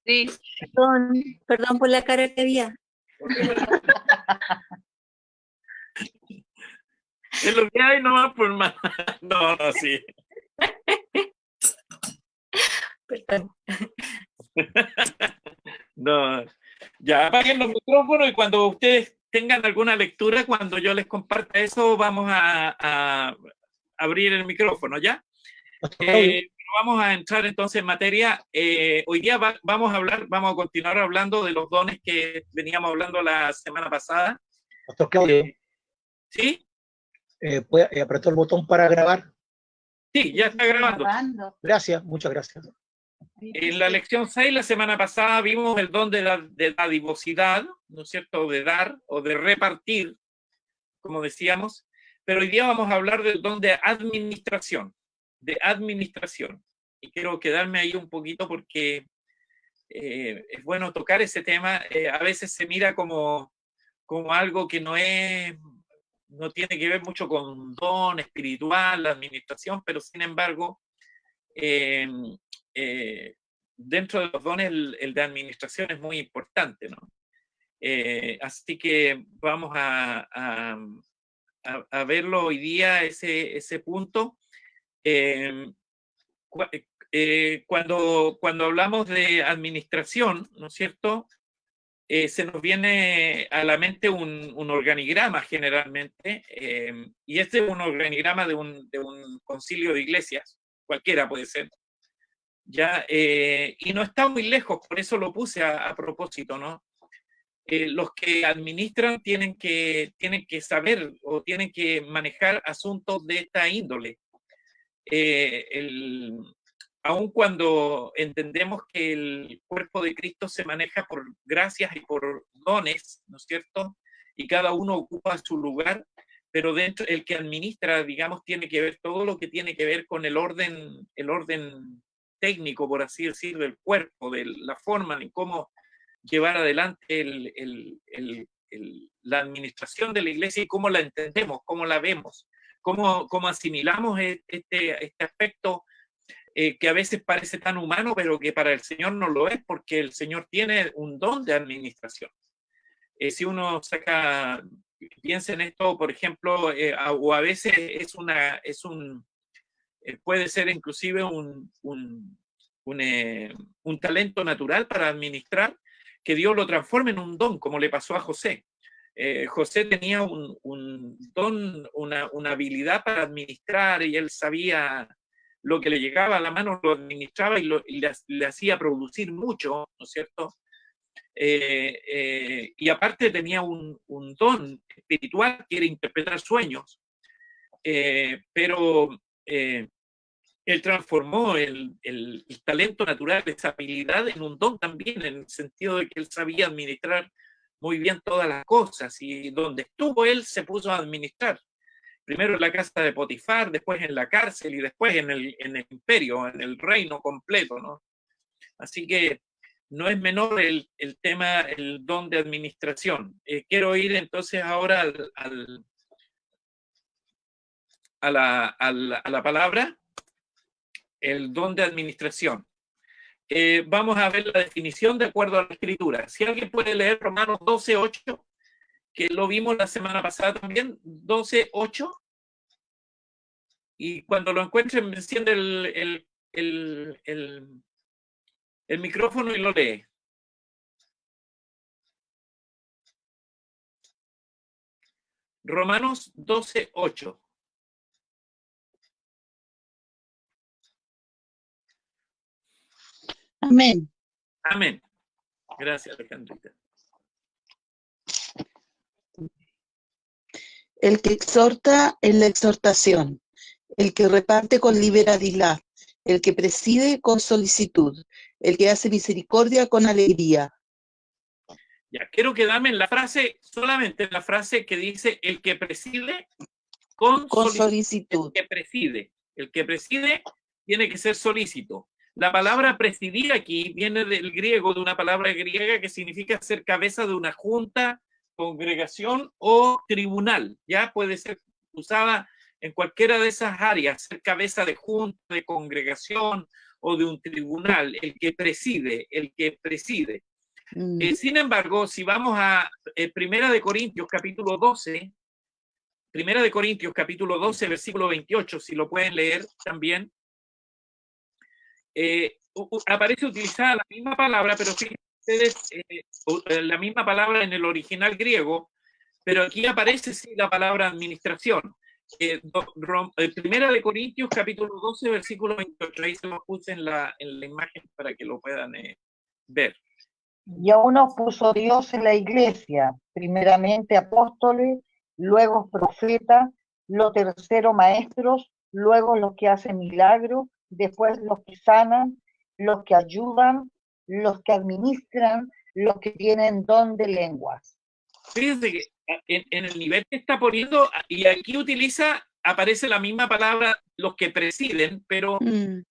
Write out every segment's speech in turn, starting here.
Sí. Perdón por la cara que había. Es lo que hay nomás, por más. No, no, sí. Perdón. No. Ya apaguen los micrófonos y cuando ustedes tengan alguna lectura, cuando yo les comparta eso, vamos a abrir el micrófono, ¿ya? Vamos a entrar entonces en materia. Hoy día vamos a continuar hablando de los dones que veníamos hablando la semana pasada. Pastor Claudio, ¿Sí? ¿apretó el botón para grabar? Sí, ya está grabando. Gracias, muchas gracias. En la lección 6, la semana pasada, vimos el don de la dadivosidad, ¿no es cierto?, de dar o de repartir, como decíamos, pero hoy día vamos a hablar del don de administración, y quiero quedarme ahí un poquito porque es bueno tocar ese tema. A veces se mira como algo que no tiene que ver mucho con don espiritual, la administración, pero sin embargo, dentro de los dones el de administración es muy importante, ¿no? Así que vamos a verlo hoy día, ese punto. Cuando hablamos de administración, ¿no es cierto?, se nos viene a la mente un organigrama generalmente, y este es un organigrama de un concilio de iglesias, cualquiera puede ser, ¿ya? Y no está muy lejos, por eso lo puse a propósito, ¿no? Los que administran tienen que saber o tienen que manejar asuntos de esta índole. Aun cuando entendemos que el cuerpo de Cristo se maneja por gracias y por dones, ¿no es cierto? Y cada uno ocupa su lugar, pero dentro, el que administra, digamos, tiene que ver todo lo que tiene que ver con el orden técnico, por así decir, del cuerpo, de la forma en cómo llevar adelante la administración de la iglesia y cómo la entendemos, cómo la vemos, cómo asimilamos este aspecto que a veces parece tan humano, pero que para el Señor no lo es, porque el Señor tiene un don de administración. Si uno piensa en esto, por ejemplo, o a veces puede ser inclusive un talento natural para administrar, que Dios lo transforme en un don, como le pasó a José. José tenía un don, una habilidad para administrar, y él sabía lo que le llegaba a la mano, lo administraba y le hacía producir mucho, ¿no es cierto? Y aparte tenía un don espiritual que era interpretar sueños, pero él transformó el talento natural, esa habilidad, en un don también, en el sentido de que él sabía administrar muy bien todas las cosas, y donde estuvo él se puso a administrar. Primero en la casa de Potifar, después en la cárcel y después en el imperio, en el reino completo, ¿no? Así que no es menor el tema, el don de administración. Quiero ir entonces ahora a la palabra, el don de administración. Vamos a ver la definición de acuerdo a la Escritura. Si alguien puede leer Romanos 12:8, que lo vimos la semana pasada también, 12:8. Y cuando lo encuentren, me enciende el micrófono y lo lee. Romanos 12:8. Amén. Amén. Gracias, Alejandrita. El que exhorta en la exhortación, el que reparte con liberalidad, el que preside con solicitud, el que hace misericordia con alegría. Ya, quiero quedarme en la frase, solamente en la frase que dice el que preside con solicitud. El que preside tiene que ser solícito. La palabra presidir aquí viene del griego, de una palabra griega que significa ser cabeza de una junta, congregación o tribunal. Ya puede ser usada en cualquiera de esas áreas, ser cabeza de junta, de congregación o de un tribunal, el que preside. Sin embargo, si vamos a Primera de Corintios capítulo 12, versículo 28, si lo pueden leer también, aparece utilizada la misma palabra, pero fíjense ustedes, la misma palabra en el original griego, pero aquí aparece sí la palabra administración. Primera de Corintios capítulo 12, versículo 28, ahí se lo puse en la imagen para que lo puedan ver. Y a uno puso Dios en la iglesia, primeramente apóstoles, luego profetas, lo tercero maestros, luego los que hacen milagros, después los que sanan, los que ayudan, los que administran, los que tienen don de lenguas. Fíjense que en el nivel que está poniendo, y aquí aparece la misma palabra, los que presiden, pero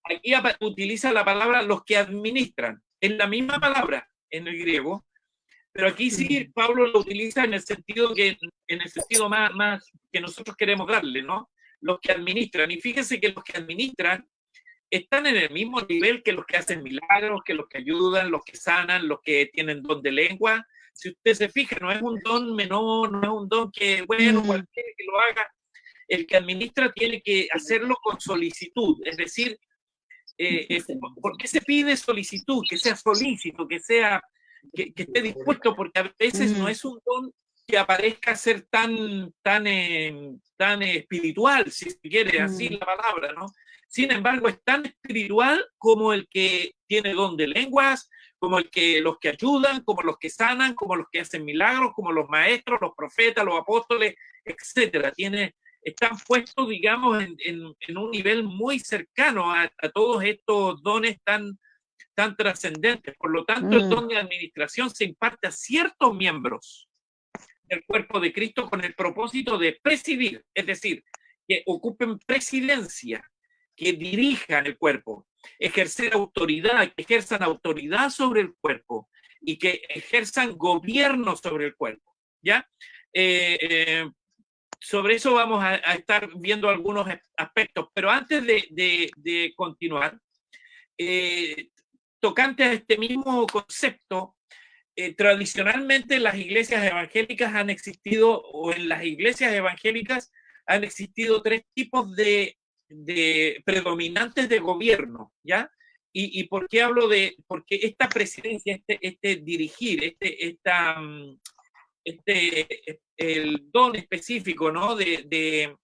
aquí utiliza la palabra los que administran. Es la misma palabra en el griego, pero aquí sí Pablo lo utiliza en el sentido más que nosotros queremos darle, ¿no? Los que administran. Y fíjense que los que administran están en el mismo nivel que los que hacen milagros, que los que ayudan, los que sanan, los que tienen don de lengua. Si usted se fija, no es un don menor, no es un don que, bueno, cualquiera que lo haga. El que administra tiene que hacerlo con solicitud, es decir, ¿por qué se pide solicitud? Que sea solícito, que esté dispuesto, porque a veces no es un don que aparezca ser tan espiritual, si se quiere, así la palabra, ¿no? Sin embargo, es tan espiritual como el que tiene don de lenguas, como los que ayudan, como los que sanan, como los que hacen milagros, como los maestros, los profetas, los apóstoles, etcétera. Están puestos, digamos, en un nivel muy cercano a todos estos dones tan trascendentes. Por lo tanto, el don de administración se imparte a ciertos miembros del cuerpo de Cristo con el propósito de presidir, es decir, que ocupen presidencia, que dirijan el cuerpo, ejercer autoridad, que ejerzan autoridad sobre el cuerpo y que ejerzan gobierno sobre el cuerpo, ¿ya? Sobre eso vamos a estar viendo algunos aspectos, pero antes de continuar, tocante a este mismo concepto, tradicionalmente las iglesias evangélicas han existido, o en las iglesias evangélicas han existido tres tipos de predominantes de gobierno, ¿ya? ¿Y por qué hablo porque esta presidencia, dirigir, el don específico, ¿no? Del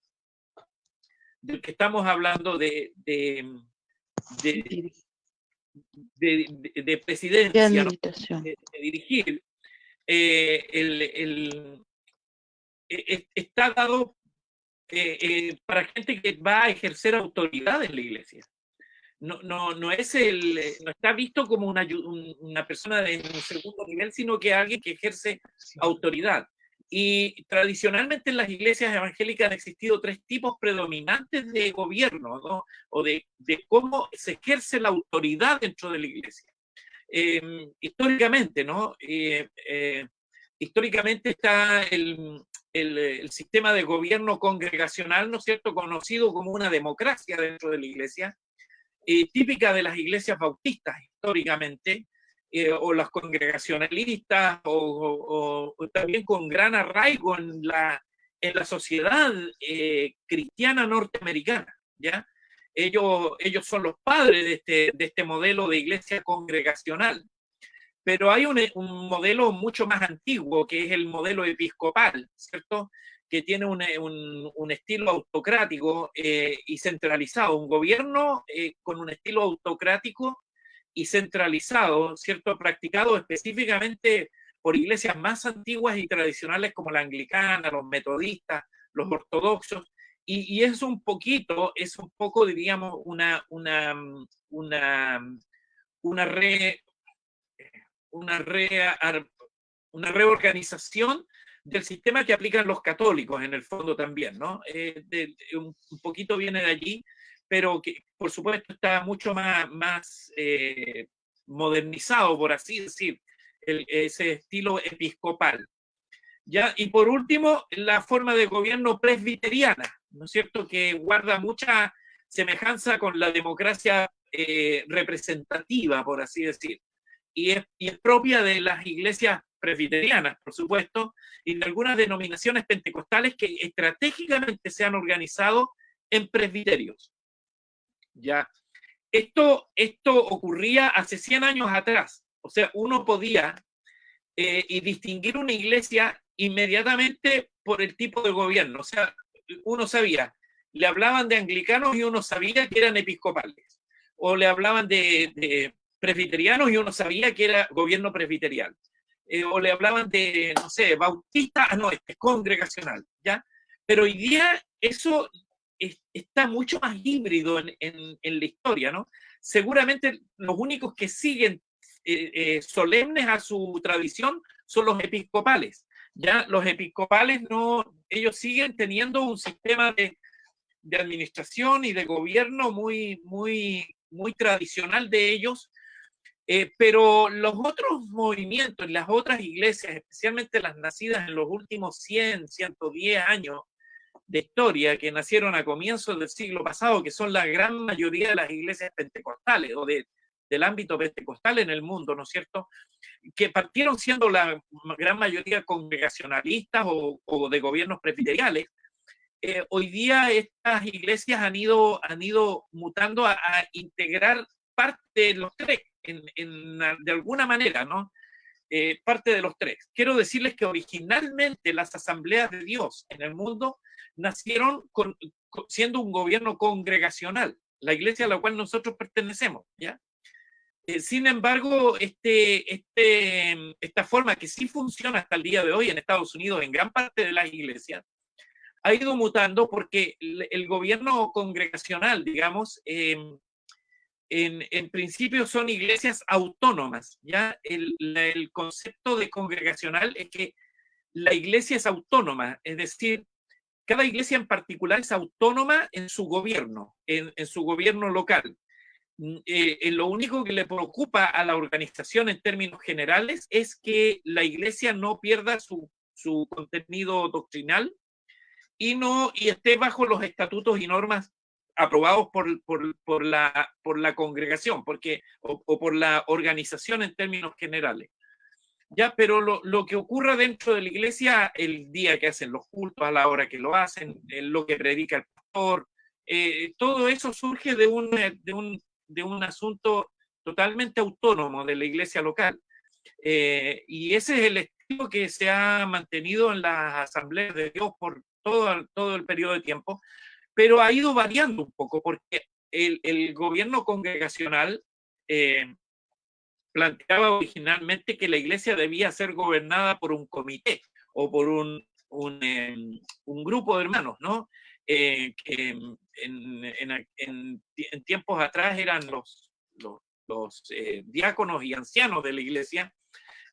que estamos hablando de presidencia, ¿no? de dirigir, está dado para gente que va a ejercer autoridad en la iglesia. No está visto como una persona de un segundo nivel, sino que alguien que ejerce autoridad. Y tradicionalmente en las iglesias evangélicas han existido tres tipos predominantes de gobierno, ¿no? O de cómo se ejerce la autoridad dentro de la iglesia. Históricamente, ¿no? Históricamente está el sistema de gobierno congregacional, ¿no es cierto?, conocido como una democracia dentro de la iglesia, típica de las iglesias bautistas históricamente, o las congregacionalistas, o también con gran arraigo en la sociedad cristiana norteamericana, ¿ya? Ellos son los padres de este modelo de iglesia congregacional. Pero hay un modelo mucho más antiguo, que es el modelo episcopal, ¿cierto?, que tiene un estilo autocrático y centralizado, un gobierno con un estilo autocrático y centralizado, ¿cierto?, practicado específicamente por iglesias más antiguas y tradicionales como la anglicana, los metodistas, los ortodoxos, y es un poco, diríamos, una reorganización del sistema que aplican los católicos en el fondo también, ¿no? Un poquito viene de allí, pero que por supuesto está mucho más modernizado, por así decir, ese estilo episcopal. ¿Ya? Y por último, la forma de gobierno presbiteriana, ¿no es cierto?, que guarda mucha semejanza con la democracia representativa, por así decir. Y es propia de las iglesias presbiterianas, por supuesto, y de algunas denominaciones pentecostales que estratégicamente se han organizado en presbiterios. ¿Ya? Esto ocurría hace 100 años atrás. O sea, uno podía y distinguir una iglesia inmediatamente por el tipo de gobierno. O sea, uno sabía, le hablaban de anglicanos y uno sabía que eran episcopales. O le hablaban de presbiterianos y uno sabía que era gobierno presbiterial. O le hablaban de, no sé, bautista, no, este es congregacional, ¿ya? Pero hoy día eso está mucho más híbrido en la historia, ¿no? Seguramente los únicos que siguen solemnes a su tradición son los episcopales. Ya los episcopales no, ellos siguen teniendo un sistema de administración y de gobierno muy tradicional de ellos, pero los otros movimientos, las otras iglesias, especialmente las nacidas en los últimos 100, 110 años de historia, que nacieron a comienzos del siglo pasado, que son la gran mayoría de las iglesias pentecostales o del ámbito pentecostal en el mundo, ¿no es cierto?, que partieron siendo la gran mayoría congregacionalistas o de gobiernos presbiteriales. Hoy día estas iglesias han ido mutando a integrar parte de los tres, de alguna manera, ¿no? Parte de los tres. Quiero decirles que originalmente las asambleas de Dios en el mundo nacieron siendo un gobierno congregacional, la iglesia a la cual nosotros pertenecemos, ¿ya? Sin embargo, esta forma que sí funciona hasta el día de hoy en Estados Unidos, en gran parte de las iglesias, ha ido mutando porque el gobierno congregacional, digamos, en principio son iglesias autónomas, ¿ya? El concepto de congregacional es que la iglesia es autónoma, es decir, cada iglesia en particular es autónoma en su gobierno, en su gobierno local. Lo único que le preocupa a la organización en términos generales es que la iglesia no pierda su contenido doctrinal y esté bajo los estatutos y normas aprobados por la congregación o por la organización en términos generales. Ya, pero lo que ocurra dentro de la iglesia, el día que hacen los cultos, a la hora que lo hacen, lo que predica el pastor, todo eso surge de un asunto totalmente autónomo de la iglesia local. Y ese es el estilo que se ha mantenido en las asambleas de Dios por todo el periodo de tiempo, pero ha ido variando un poco porque el gobierno congregacional planteaba originalmente que la iglesia debía ser gobernada por un comité o por un grupo de hermanos, ¿no? Que en tiempos atrás eran los diáconos y ancianos de la iglesia,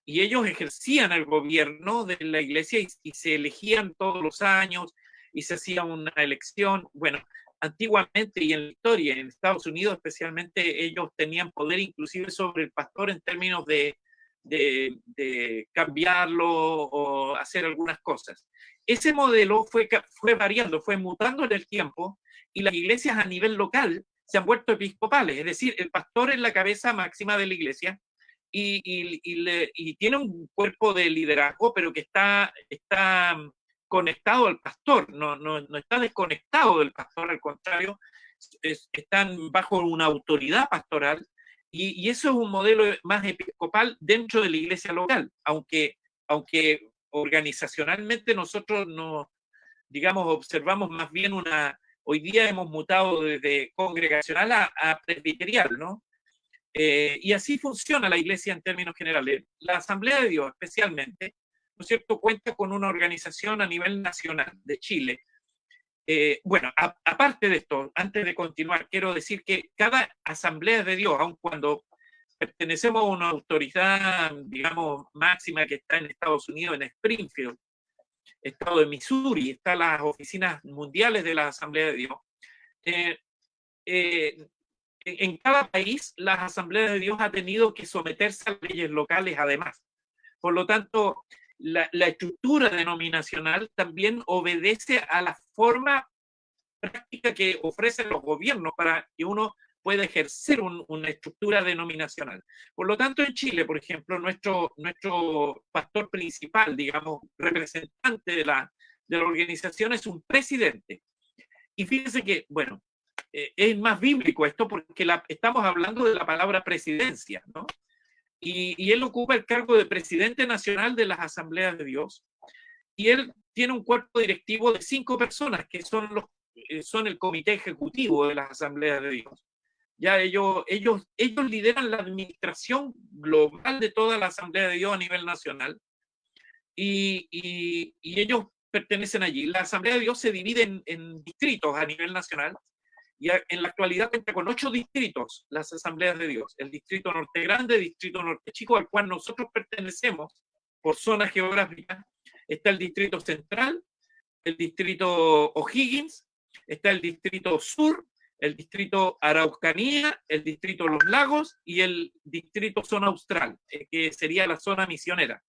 y ellos ejercían el gobierno de la iglesia y se elegían todos los años y se hacía una elección. Bueno, antiguamente y en la historia, en Estados Unidos especialmente, ellos tenían poder inclusive sobre el pastor en términos de cambiarlo o hacer algunas cosas. Ese modelo fue variando, fue mutando en el tiempo, y las iglesias a nivel local se han vuelto episcopales, es decir, el pastor es la cabeza máxima de la iglesia y tiene un cuerpo de liderazgo, pero que está conectado al pastor, no está desconectado del pastor, al contrario, están bajo una autoridad pastoral, y eso es un modelo más episcopal dentro de la iglesia local, aunque organizacionalmente nosotros observamos más bien hoy día hemos mutado desde congregacional a presbiterial, ¿no? Y así funciona la iglesia en términos generales. La Asamblea de Dios especialmente, ¿no es cierto?, cuenta con una organización a nivel nacional de Chile. Bueno, aparte de esto, antes de continuar, quiero decir que cada Asamblea de Dios, aun cuando pertenecemos a una autoridad, digamos, máxima que está en Estados Unidos, en Springfield, estado de Missouri, están las oficinas mundiales de la Asamblea de Dios. En cada país, las Asambleas de Dios ha tenido que someterse a leyes locales además. Por lo tanto, la estructura denominacional también obedece a la forma práctica que ofrecen los gobiernos para que uno pueda ejercer una estructura denominacional. Por lo tanto, en Chile, por ejemplo, nuestro pastor principal, digamos, representante de la organización es un presidente. Y fíjense que, bueno, es más bíblico esto porque estamos hablando de la palabra presidencia, ¿no? Y él ocupa el cargo de presidente nacional de las Asambleas de Dios, y él tiene un cuerpo directivo de 5 personas que son el comité ejecutivo de las Asambleas de Dios. Ya ellos lideran la administración global de toda la Asamblea de Dios a nivel nacional, y ellos pertenecen allí. La Asamblea de Dios se divide en distritos a nivel nacional, y en la actualidad cuenta con 8 distritos, las Asambleas de Dios. El Distrito Norte Grande, Distrito Norte Chico, al cual nosotros pertenecemos por zona geográfica. Está el Distrito Central, el Distrito O'Higgins, está el Distrito Sur, el Distrito Araucanía, el Distrito Los Lagos y el Distrito Zona Austral, que sería la zona misionera.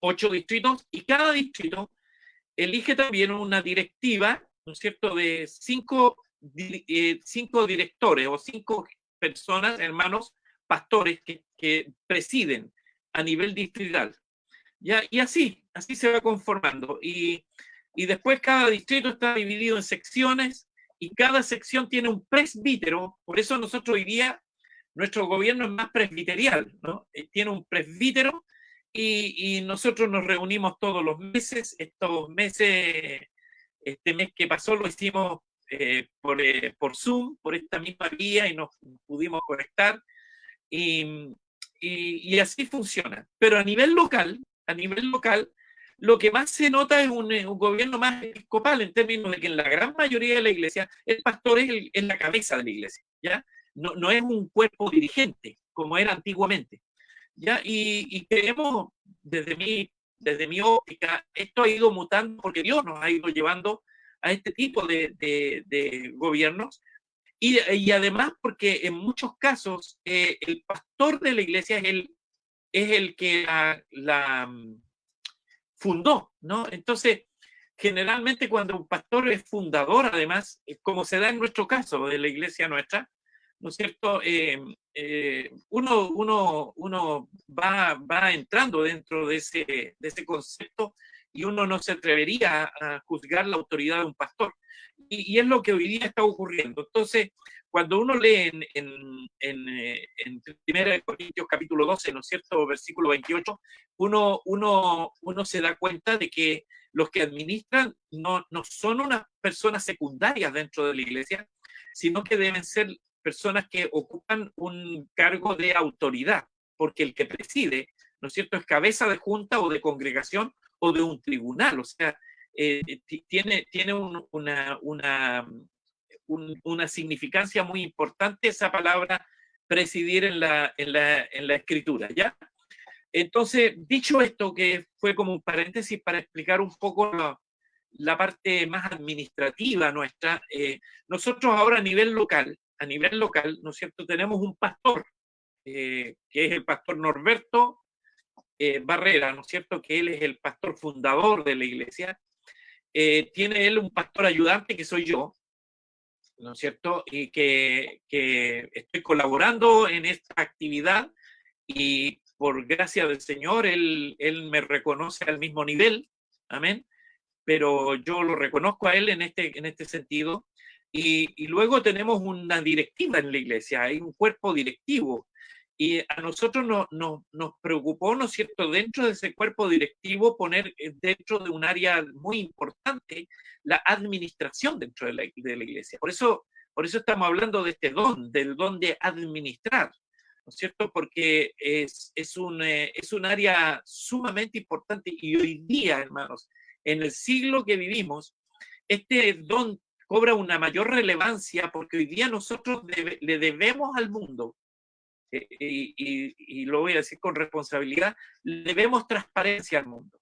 8 distritos, y cada distrito elige también una directiva, ¿no es cierto?, de 5 directores o 5 personas, hermanos, pastores que presiden a nivel distrital. ¿Ya? Y así se va conformando. Y después cada distrito está dividido en secciones, y cada sección tiene un presbítero. Por eso nosotros hoy día, nuestro gobierno es más presbiterial, ¿no? Tiene un presbítero, y nosotros nos reunimos todos los meses. Estos meses, este mes que pasó lo hicimos por Zoom, por esta misma vía, y nos pudimos conectar, y así funciona. Pero a nivel local, lo que más se nota es un gobierno más episcopal, en términos de que en la gran mayoría de la iglesia el pastor es la cabeza de la iglesia, ¿ya? No es un cuerpo dirigente como era antiguamente, ¿ya? Y creemos, desde mi óptica, esto ha ido mutando porque Dios nos ha ido llevando a este tipo de gobiernos, y además porque en muchos casos el pastor de la iglesia es el que la fundó, ¿no? Entonces, generalmente cuando un pastor es fundador, además, como se da en nuestro caso de la iglesia nuestra, ¿no es cierto? Uno va entrando dentro de ese concepto, y uno no se atrevería a juzgar la autoridad de un pastor. Y es lo que hoy día está ocurriendo. Entonces, cuando uno lee en 1 Corintios capítulo 12, ¿no es cierto?, versículo 28, uno se da cuenta de que los que administran no son unas personas secundarias dentro de la iglesia, sino que deben ser personas que ocupan un cargo de autoridad, porque el que preside, ¿no es cierto?, es cabeza de junta o de congregación o de un tribunal. O sea, tiene una significancia muy importante esa palabra presidir en la escritura, ¿ya? Entonces, dicho esto, que fue como un paréntesis para explicar un poco la parte más administrativa nuestra, nosotros ahora a nivel local, ¿no es cierto?, tenemos un pastor, que es el pastor Norberto Barrera, ¿no es cierto?, que él es el pastor fundador de la iglesia. Tiene él un pastor ayudante, que soy yo, ¿no es cierto?, y que estoy colaborando en esta actividad, y por gracia del Señor, él me reconoce al mismo nivel, amén, pero yo lo reconozco a él en este sentido. Y luego tenemos una directiva en la iglesia, hay un cuerpo directivo, y a nosotros nos preocupó, ¿no es cierto?, dentro de ese cuerpo directivo poner dentro de un área muy importante la administración dentro de la iglesia. Por eso estamos hablando de este don, del don de administrar, ¿no es cierto?, porque es un área sumamente importante, y hoy día, hermanos, en el siglo que vivimos, este don cobra una mayor relevancia, porque hoy día nosotros le debemos al mundo, y lo voy a decir con responsabilidad, le debemos transparencia al mundo.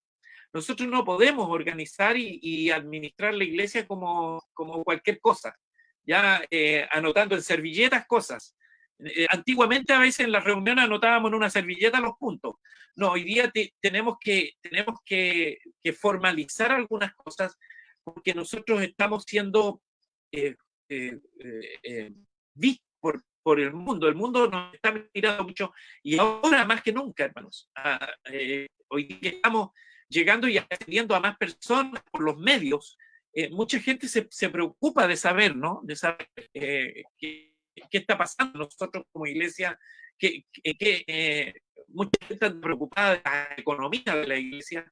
Nosotros no podemos organizar y administrar la iglesia como cualquier cosa, ya anotando en servilletas cosas. Antiguamente a veces en las reuniones anotábamos en una servilleta los puntos. No, hoy día tenemos que formalizar algunas cosas, porque nosotros estamos siendo visto por el mundo. El mundo nos está mirando mucho y ahora más que nunca, hermanos. Hoy día estamos llegando y accediendo a más personas por los medios. Mucha gente se preocupa de saber, ¿no? De saber qué está pasando. Nosotros como iglesia, mucha gente está preocupada de la economía de la iglesia,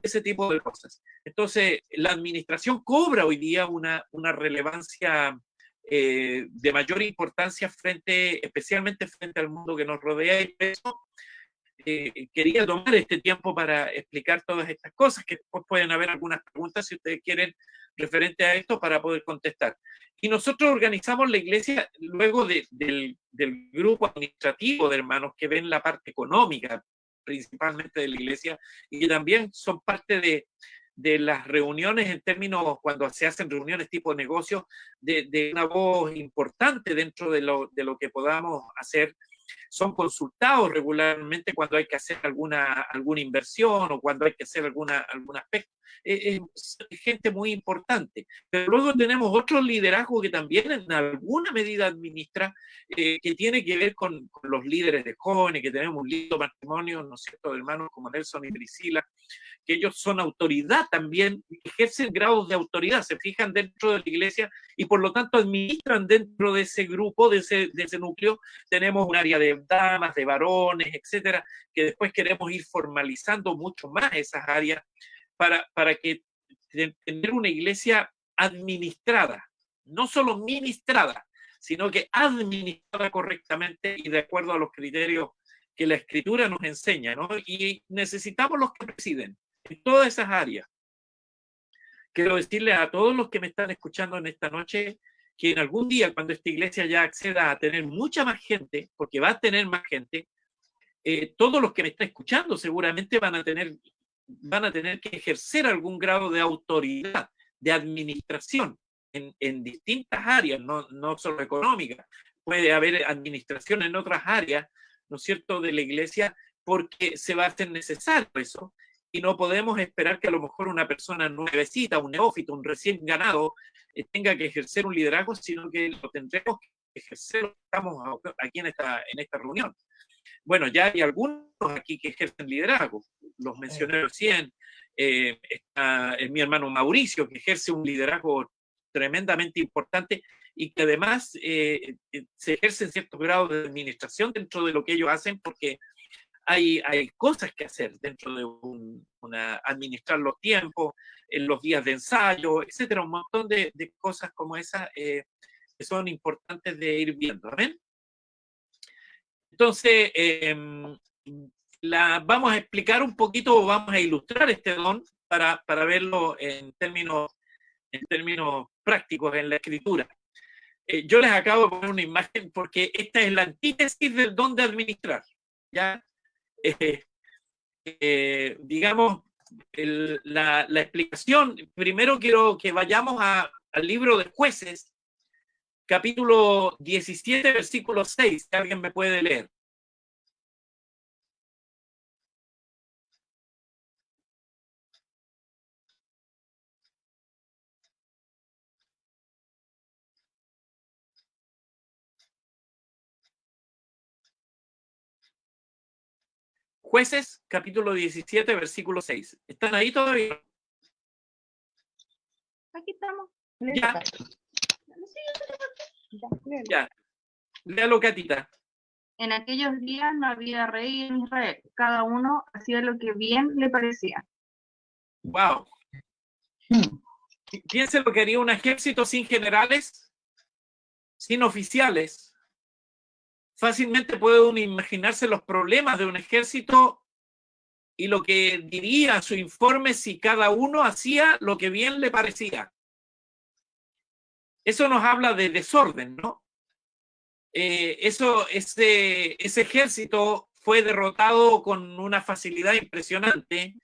ese tipo de cosas. Entonces, la administración cobra hoy día una relevancia de mayor importancia especialmente frente al mundo que nos rodea, y por eso quería tomar este tiempo para explicar todas estas cosas, que después pueden haber algunas preguntas si ustedes quieren referente a esto para poder contestar. Y nosotros organizamos la iglesia luego del grupo administrativo de hermanos que ven la parte económica principalmente de la iglesia y que también son parte de las reuniones en términos, cuando se hacen reuniones tipo negocios, de una voz importante dentro de lo que podamos hacer. Son consultados regularmente cuando hay que hacer alguna inversión o cuando hay que hacer algún aspecto. Es gente muy importante. Pero luego tenemos otro liderazgo que también en alguna medida administra, que tiene que ver con los líderes de jóvenes, que tenemos un lindo matrimonio, ¿no es cierto?, de hermanos como Nelson y Priscila, que ellos son autoridad también, ejercen grados de autoridad, se fijan dentro de la iglesia y por lo tanto administran dentro de ese grupo, de ese núcleo. Tenemos un área de damas, de varones, etcétera, que después queremos ir formalizando mucho más esas áreas para que tener una iglesia administrada, no solo ministrada, sino que administrada correctamente y de acuerdo a los criterios que la Escritura nos enseña, ¿no? Y necesitamos los que presiden en todas esas áreas. Quiero decirle a todos los que me están escuchando en esta noche que en algún día, cuando esta iglesia ya acceda a tener mucha más gente, porque va a tener más gente, todos los que me están escuchando seguramente van a tener que ejercer algún grado de autoridad, de administración en distintas áreas, no solo económicas. Puede haber administración en otras áreas, ¿no es cierto?, de la iglesia, porque se va a hacer necesario eso. Y no podemos esperar que a lo mejor una persona nuevecita, un neófito, un recién ganado, tenga que ejercer un liderazgo, sino que lo tendremos que ejercer. Estamos aquí en esta reunión. Bueno, ya hay algunos aquí que ejercen liderazgo, los mencioné recién. Está mi hermano Mauricio, que ejerce un liderazgo tremendamente importante y que además se ejercen ciertos grados de administración dentro de lo que ellos hacen, porque hay cosas que hacer dentro de administrar los tiempos, en los días de ensayo, etcétera, un montón de cosas como esas que son importantes de ir viendo. ¿Ven? Entonces, vamos a explicar un poquito, vamos a ilustrar este don para verlo en términos prácticos en la Escritura. Yo les acabo de poner una imagen porque esta es la antítesis del don de administrar. ¿Ya? Digamos, la explicación, primero quiero que vayamos al libro de Jueces, capítulo 17, versículo 6, que alguien me puede leer. Jueces, capítulo 17, versículo 6. ¿Están ahí todavía? Aquí estamos. Ya. Ya. Léalo, Catita. En aquellos días no había rey en Israel. Cada uno hacía lo que bien le parecía. Wow. Piensen lo que haría un ejército sin generales, sin oficiales. Fácilmente puede uno imaginarse los problemas de un ejército y lo que diría su informe si cada uno hacía lo que bien le parecía. Eso nos habla de desorden, ¿no? Ese ejército fue derrotado con una facilidad impresionante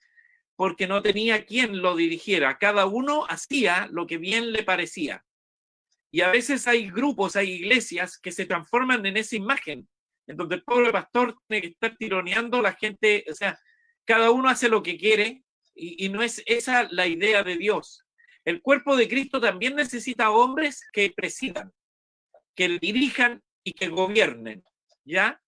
porque no tenía quien lo dirigiera. Cada uno hacía lo que bien le parecía. Y a veces hay grupos, hay iglesias que se transforman en esa imagen, en donde el pobre pastor tiene que estar tironeando a la gente. O sea, cada uno hace lo que quiere y no es esa la idea de Dios. El cuerpo de Cristo también necesita hombres que presidan, que dirijan y que gobiernen, ¿ya?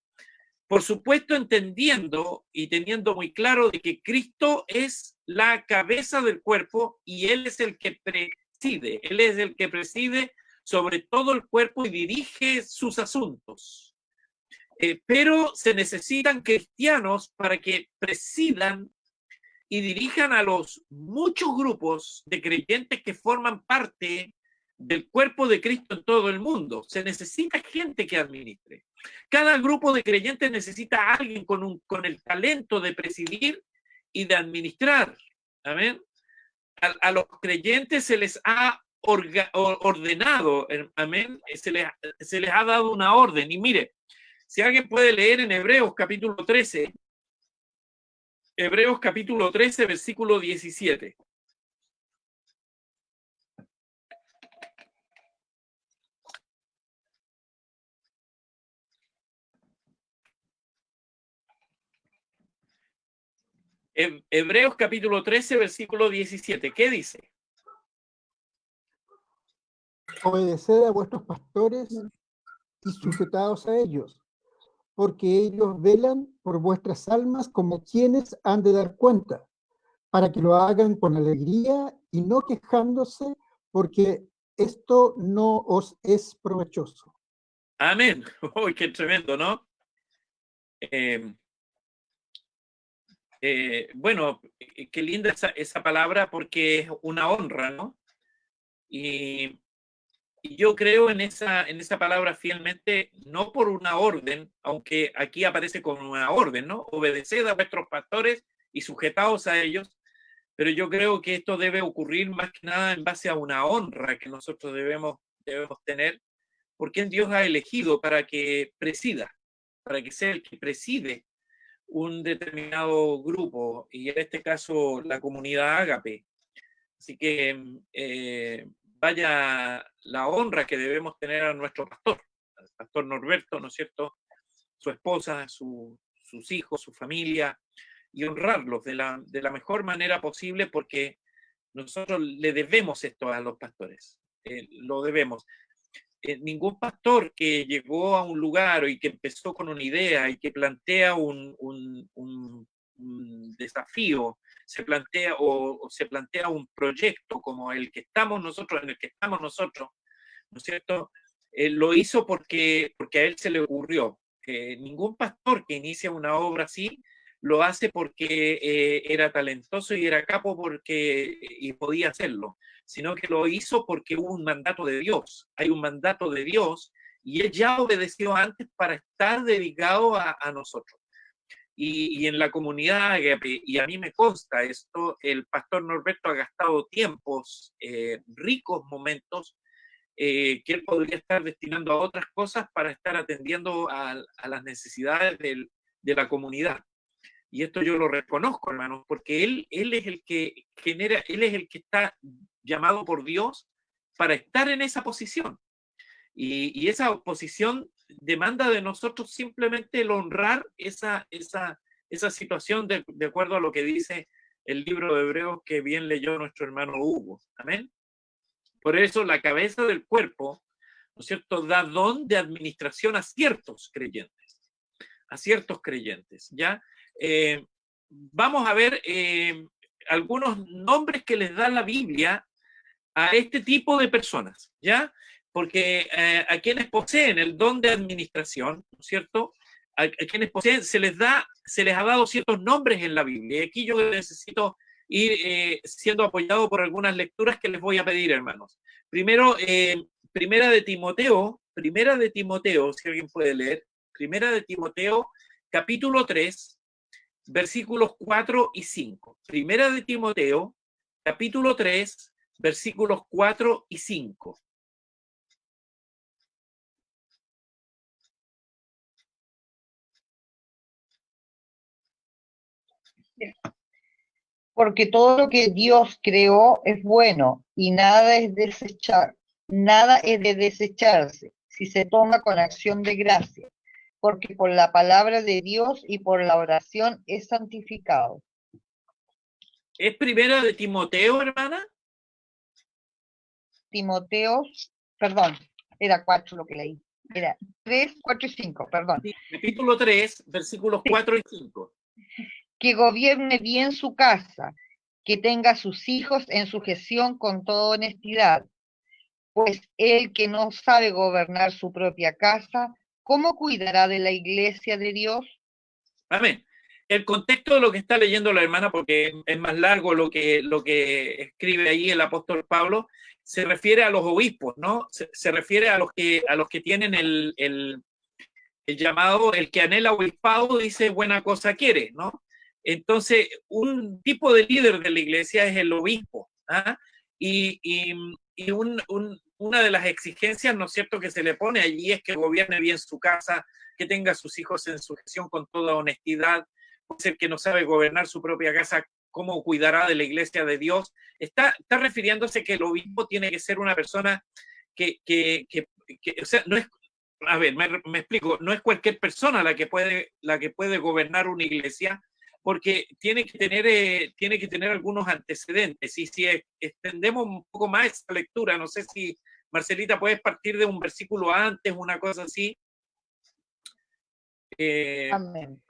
Por supuesto, entendiendo y teniendo muy claro de que Cristo es la cabeza del cuerpo y Él es el que preside, Él es el que preside sobre todo el cuerpo y dirige sus asuntos. Pero se necesitan cristianos para que presidan y dirijan a los muchos grupos de creyentes que forman parte del cuerpo de Cristo en todo el mundo. Se necesita gente que administre. Cada grupo de creyentes necesita a alguien con el talento de presidir y de administrar. Amén. A los creyentes se les ha ordenado, amén, se les ha dado una orden. Y mire, si alguien puede leer en Hebreos capítulo 13, Hebreos capítulo 13, versículo 17. Hebreos capítulo 13, versículo 17. ¿Qué dice? Obedeced a vuestros pastores y sujetaos a ellos, porque ellos velan por vuestras almas como quienes han de dar cuenta, para que lo hagan con alegría y no quejándose, porque esto no os es provechoso. Amén. Uy, qué tremendo, ¿no? Bueno, qué linda esa palabra porque es una honra, ¿no? Y yo creo en esa palabra fielmente, no por una orden, aunque aquí aparece como una orden, ¿no? Obedeced a vuestros pastores y sujetaos a ellos, pero yo creo que esto debe ocurrir más que nada en base a una honra que nosotros debemos tener, porque Dios ha elegido para que presida, para que sea el que preside un determinado grupo, y en este caso la comunidad Ágape. Así que vaya la honra que debemos tener a nuestro pastor, al pastor Norberto, ¿no es cierto? Su esposa, sus hijos, su familia, y honrarlos de la mejor manera posible, porque nosotros le debemos esto a los pastores, lo debemos. Ningún pastor que llegó a un lugar y que empezó con una idea y que plantea un desafío, se plantea un proyecto como el que estamos nosotros, en el que estamos nosotros, ¿no es cierto? Lo hizo porque a él se le ocurrió. Ningún pastor que inicia una obra así lo hace porque era talentoso y era capo y podía hacerlo, sino que lo hizo porque hubo un mandato de Dios. Hay un mandato de Dios y él ya obedeció antes para estar dedicado a nosotros. Y en la comunidad, y a mí me consta esto, el pastor Norberto ha gastado tiempos, ricos momentos, que él podría estar destinando a otras cosas para estar atendiendo a las necesidades de la comunidad. Y esto yo lo reconozco, hermanos, porque él es el que genera, él es el que está llamado por Dios para estar en esa posición. Y esa posición demanda de nosotros simplemente el honrar esa situación de acuerdo a lo que dice el libro de Hebreos que bien leyó nuestro hermano Hugo. Amén. Por eso la cabeza del cuerpo, ¿no es cierto?, da don de administración a ciertos creyentes. A ciertos creyentes, ¿ya? Vamos a ver algunos nombres que les da la Biblia a este tipo de personas, ¿ya? Porque a quienes poseen el don de administración, ¿no es cierto? A quienes poseen, se les ha dado ciertos nombres en la Biblia. Y aquí yo necesito ir siendo apoyado por algunas lecturas que les voy a pedir, hermanos. Primero, Primera de Timoteo, si alguien puede leer, Primera de Timoteo, capítulo 3, versículos 4 y 5. Primera de Timoteo, capítulo 3, versículos 4 y 5. Porque todo lo que Dios creó es bueno y nada es de desecharse si se toma con acción de gracia, porque por la palabra de Dios y por la oración es santificado. ¿Es Primera de Timoteo, hermana? era 4 lo que leí. Era 3, 4 y 5, perdón. Sí, capítulo 3, versículos 4 y 5. Que gobierne bien su casa, que tenga a sus hijos en sujeción con toda honestidad, pues el que no sabe gobernar su propia casa, ¿cómo cuidará de la iglesia de Dios? Amén. El contexto de lo que está leyendo la hermana, porque es más largo lo que escribe ahí el apóstol Pablo, se refiere a los obispos, ¿no? Se refiere a los que tienen el llamado, el que anhela obispado, dice buena cosa quiere, ¿no? Entonces, un tipo de líder de la iglesia es el obispo, ¿ah? Y una de las exigencias, ¿no es cierto?, que se le pone allí es que gobierne bien su casa, que tenga a sus hijos en sujeción con toda honestidad. Pues el que no sabe gobernar su propia casa, ¿cómo cuidará de la iglesia de Dios? Está refiriéndose que el obispo tiene que ser una persona que o sea, no es, a ver, me explico, no es cualquier persona la que puede gobernar una iglesia, porque tiene que tener algunos antecedentes. Y si extendemos un poco más esa lectura, no sé si, Marcelita, puedes partir de un versículo antes, una cosa así. Amén.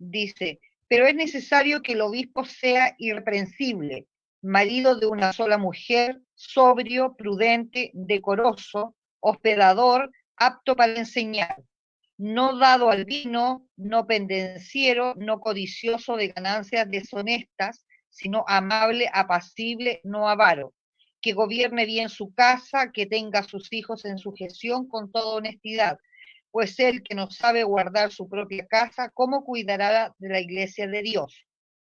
Dice, pero es necesario que el obispo sea irreprensible, marido de una sola mujer, sobrio, prudente, decoroso, hospedador, apto para enseñar, no dado al vino, no pendenciero, no codicioso de ganancias deshonestas, sino amable, apacible, no avaro, que gobierne bien su casa, que tenga a sus hijos en sujeción con toda honestidad, pues el que no sabe guardar su propia casa, ¿cómo cuidará de la iglesia de Dios?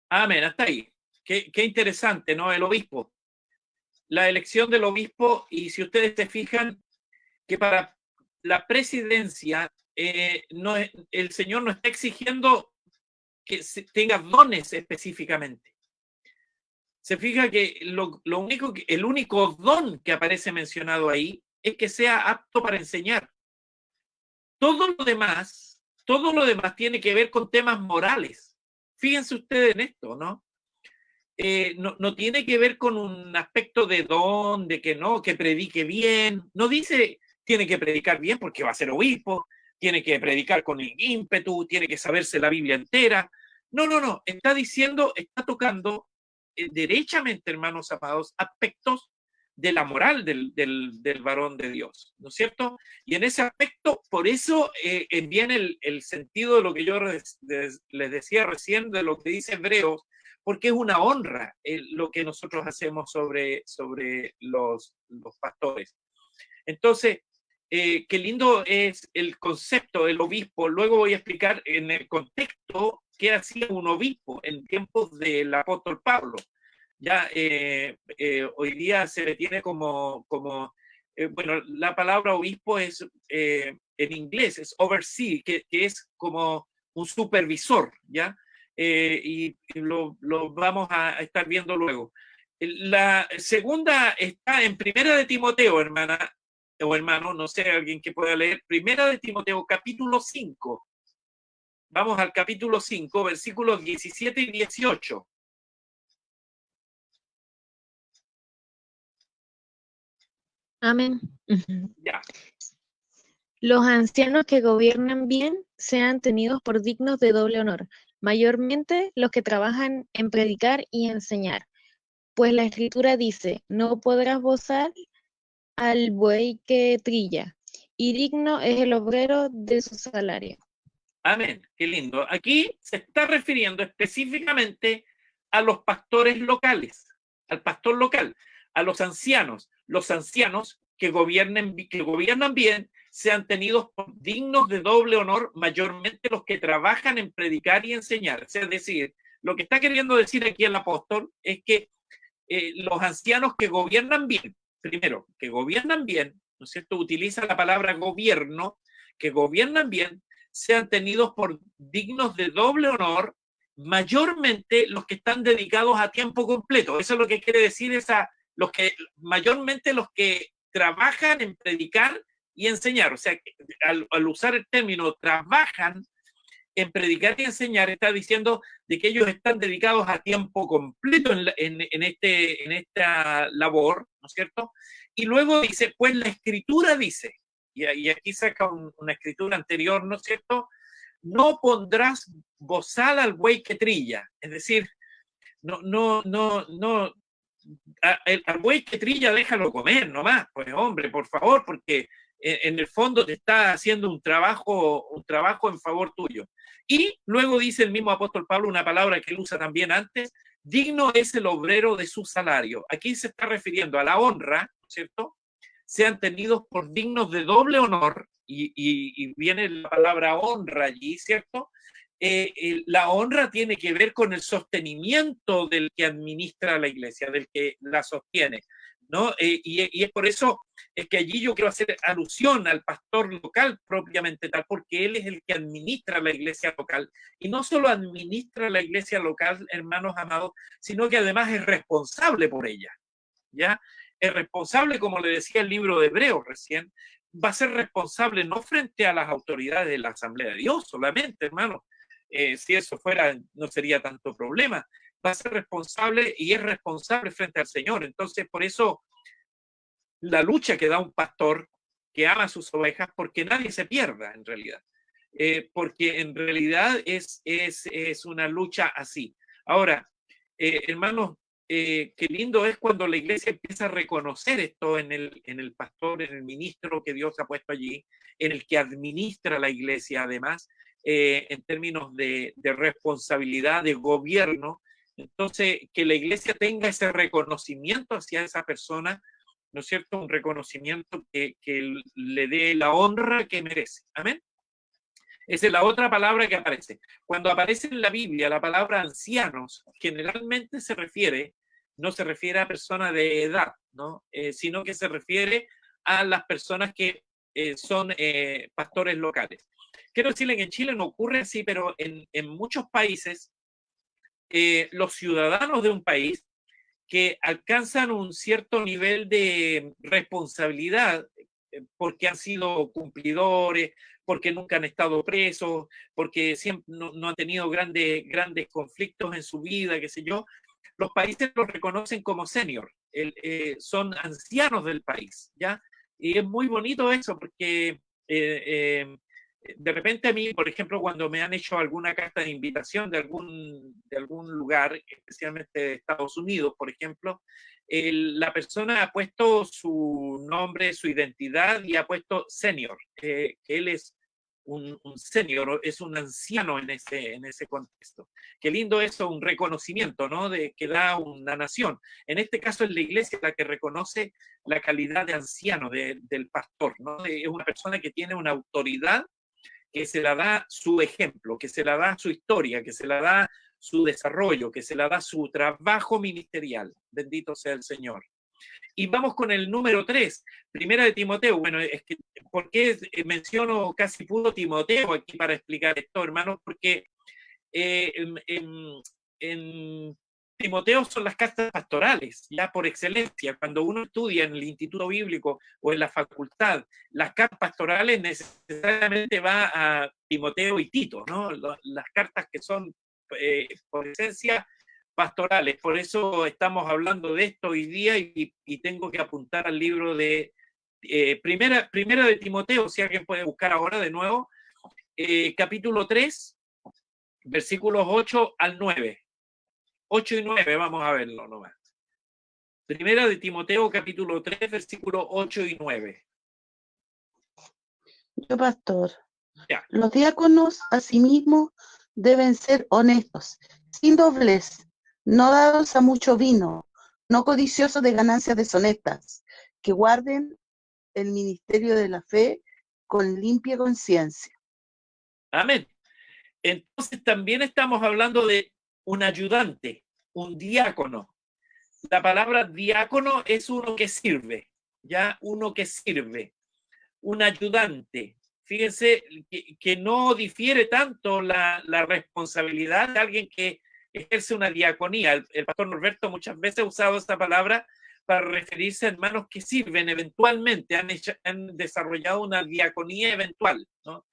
Amén, hasta ahí. Qué interesante, ¿no? El obispo. La elección del obispo, y si ustedes se fijan, que para la presidencia el Señor no está exigiendo que tenga dones específicamente. Se fija que el único don que aparece mencionado ahí es que sea apto para enseñar. Todo lo demás tiene que ver con temas morales. Fíjense ustedes en esto, ¿no? No tiene que ver con un aspecto de don, de que no, que predique bien. No dice tiene que predicar bien porque va a ser obispo, tiene que predicar con ímpetu, tiene que saberse la Biblia entera. No. Está tocando derechamente, hermanos amados, aspectos de la moral del varón de Dios, ¿no es cierto? Y en ese aspecto, por eso viene el sentido de lo que yo les decía recién, de lo que dice Hebreos, porque es una honra lo que nosotros hacemos sobre los pastores. Entonces, qué lindo es el concepto del obispo. Luego voy a explicar en el contexto qué hacía un obispo en tiempos del apóstol Pablo. Ya hoy día se le tiene como bueno, la palabra obispo es en inglés, es oversee, que es como un supervisor, ¿ya? Y lo vamos a estar viendo luego. La segunda está en Primera de Timoteo, hermana o hermano, no sé, alguien que pueda leer. Primera de Timoteo, capítulo 5. Vamos al capítulo 5, versículos 17 y 18. Amén. Ya. Los ancianos que gobiernan bien sean tenidos por dignos de doble honor, mayormente los que trabajan en predicar y enseñar. Pues la Escritura dice, no podrás bozar al buey que trilla, y digno es el obrero de su salario. Amén, qué lindo. Aquí se está refiriendo específicamente a los pastores locales, al pastor local, a los ancianos que gobiernan bien, sean tenidos por dignos de doble honor, mayormente los que trabajan en predicar y enseñar. Es decir, lo que está queriendo decir aquí el apóstol es que los ancianos que gobiernan bien, primero, que gobiernan bien, ¿no es cierto? Utiliza la palabra gobierno, que gobiernan bien, sean tenidos por dignos de doble honor, mayormente los que están dedicados a tiempo completo. Eso es lo que quiere decir mayormente los que trabajan en predicar y enseñar. O sea, al usar el término trabajan en predicar y enseñar, está diciendo de que ellos están dedicados a tiempo completo en esta labor, ¿no es cierto? Y luego dice, pues la Escritura dice, y aquí saca una escritura anterior, ¿no es cierto? No pondrás bozal al buey que trilla, es decir, no, al buey que trilla déjalo comer nomás, pues hombre, por favor, porque en el fondo te está haciendo un trabajo en favor tuyo. Y luego dice el mismo apóstol Pablo una palabra que él usa también antes: digno es el obrero de su salario. Aquí se está refiriendo a la honra, ¿cierto? Sean tenidos por dignos de doble honor, y viene la palabra honra allí, ¿cierto? La honra tiene que ver con el sostenimiento del que administra la iglesia, del que la sostiene, ¿no? Y es por eso es que allí yo quiero hacer alusión al pastor local propiamente tal, porque él es el que administra la iglesia local, y no solo administra la iglesia local, hermanos amados, sino que además es responsable por ella, ¿ya? Es responsable, como le decía el libro de Hebreos recién, va a ser responsable no frente a las autoridades de la Asamblea de Dios solamente, hermano. Si eso fuera, no sería tanto problema. Va a ser responsable, y es responsable frente al Señor. Entonces, por eso la lucha que da un pastor que ama a sus ovejas, porque nadie se pierda en realidad. Porque en realidad es una lucha así. Ahora, hermanos, qué lindo es cuando la iglesia empieza a reconocer esto en el pastor, en el ministro que Dios ha puesto allí, en el que administra la iglesia además, en términos de responsabilidad, de gobierno. Entonces, que la iglesia tenga ese reconocimiento hacia esa persona, ¿no es cierto? Un reconocimiento que le dé la honra que merece. Amén. Esa es la otra palabra que aparece. Cuando aparece en la Biblia la palabra ancianos, generalmente no se refiere a personas de edad, ¿no? Sino que se refiere a las personas que son pastores locales. Quiero decirle que en Chile no ocurre así, pero en muchos países, los ciudadanos de un país que alcanzan un cierto nivel de responsabilidad, porque han sido cumplidores, porque nunca han estado presos, porque siempre no han tenido grandes conflictos en su vida, qué sé yo, los países los reconocen como senior, son ancianos del país, ¿ya? Y es muy bonito eso, porque de repente a mí, por ejemplo, cuando me han hecho alguna carta de invitación de algún lugar, especialmente de Estados Unidos, por ejemplo, la persona ha puesto su nombre, su identidad, y ha puesto senior, que él es un senior, es un anciano en ese contexto. Qué lindo eso, un reconocimiento, ¿no? Que da una nación. En este caso es la iglesia la que reconoce la calidad de anciano del pastor, ¿no? Es una persona que tiene una autoridad, que se la da su ejemplo, que se la da su historia, que se la da su desarrollo, que se la da su trabajo ministerial. Bendito sea el Señor. Y vamos con el número 3, Primera de Timoteo. Bueno, es que, ¿por qué menciono casi puro Timoteo aquí para explicar esto, hermanos? Porque en Timoteo son las cartas pastorales, ya por excelencia. Cuando uno estudia en el instituto bíblico o en la facultad, las cartas pastorales necesariamente va a Timoteo y Tito, ¿no? Las cartas que son por esencia pastorales. Por eso estamos hablando de esto hoy día, y tengo que apuntar al libro de primera de Timoteo, si alguien puede buscar ahora de nuevo, capítulo 3, versículos 8 al 9. 8 y 9, vamos a verlo nomás. Primera de Timoteo, capítulo 3, versículos 8 y 9. Yo, pastor, Ya. los diáconos asimismo deben ser honestos, sin doblez, no dados a mucho vino, no codiciosos de ganancias deshonestas, que guarden el ministerio de la fe con limpia conciencia. Amén. Entonces también estamos hablando de un ayudante, un diácono. La palabra diácono es uno que sirve, ya, uno que sirve, un ayudante. Fíjense que no difiere tanto la responsabilidad de alguien que ejerce una diaconía. El pastor Norberto muchas veces ha usado esta palabra para referirse a hermanos que sirven eventualmente, han desarrollado una diaconía eventual, ¿no?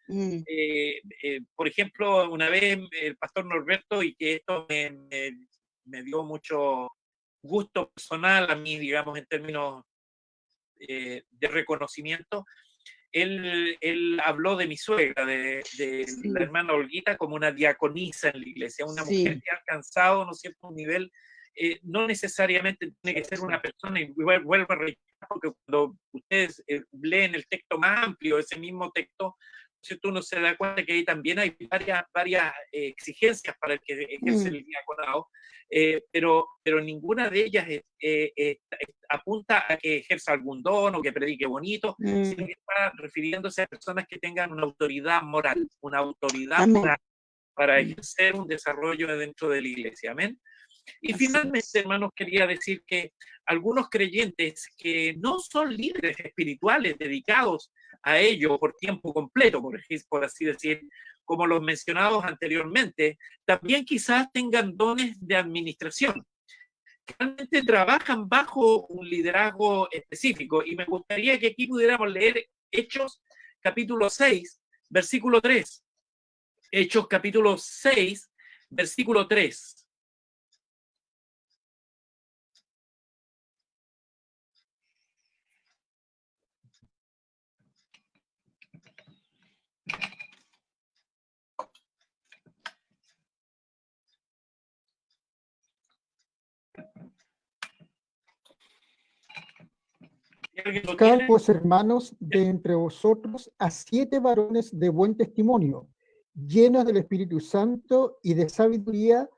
Por ejemplo, una vez el pastor Norberto, y que esto me dio mucho gusto personal a mí, digamos, en términos de reconocimiento, él habló de mi suegra, de Sí. la hermana Olguita, como una diaconisa en la iglesia, una Sí. mujer que ha alcanzado, ¿no es cierto?, un nivel, no necesariamente tiene que ser una persona, y vuelvo a reiterar, porque cuando ustedes leen el texto más amplio, ese mismo texto, ¿no es cierto?, uno se da cuenta que ahí también hay varias exigencias para el que ejerce el diaconado, pero ninguna de ellas apunta a que ejerza algún don o que predique bonito, sino que está refiriéndose a personas que tengan una autoridad moral, Amén. moral para ejercer un desarrollo dentro de la iglesia. Amén. Y Así finalmente, es. hermanos, quería decir que algunos creyentes que no son líderes espirituales dedicados a ello por tiempo completo, por así decir, como los mencionados anteriormente, también quizás tengan dones de administración. Realmente trabajan bajo un liderazgo específico. Y me gustaría que aquí pudiéramos leer Hechos capítulo 6, versículo 3. Hechos capítulo 6, versículo 3. Buscad, pues, hermanos, de entre vosotros a 7 varones de buen testimonio, llenos del Espíritu Santo y de sabiduría,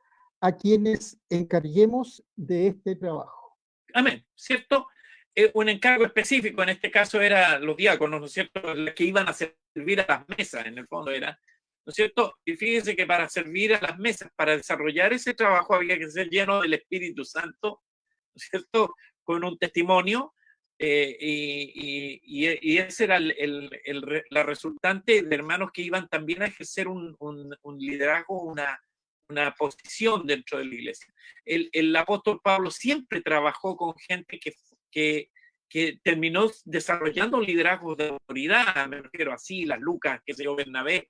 a quienes encarguemos de este trabajo. Amén, ¿cierto? Un encargo específico, en este caso era los diáconos, ¿no es cierto?, los que iban a servir a las mesas, en el fondo era, ¿no es cierto? Y fíjense que para servir a las mesas, para desarrollar ese trabajo, había que ser lleno del Espíritu Santo, ¿no es cierto?, con un testimonio, y ese era la resultante de hermanos que iban también a ejercer un liderazgo, una posición dentro de la iglesia. El apóstol Pablo siempre trabajó con gente que terminó desarrollando liderazgos de autoridad, me refiero a Silas, Lucas, que se yo, Bernabé,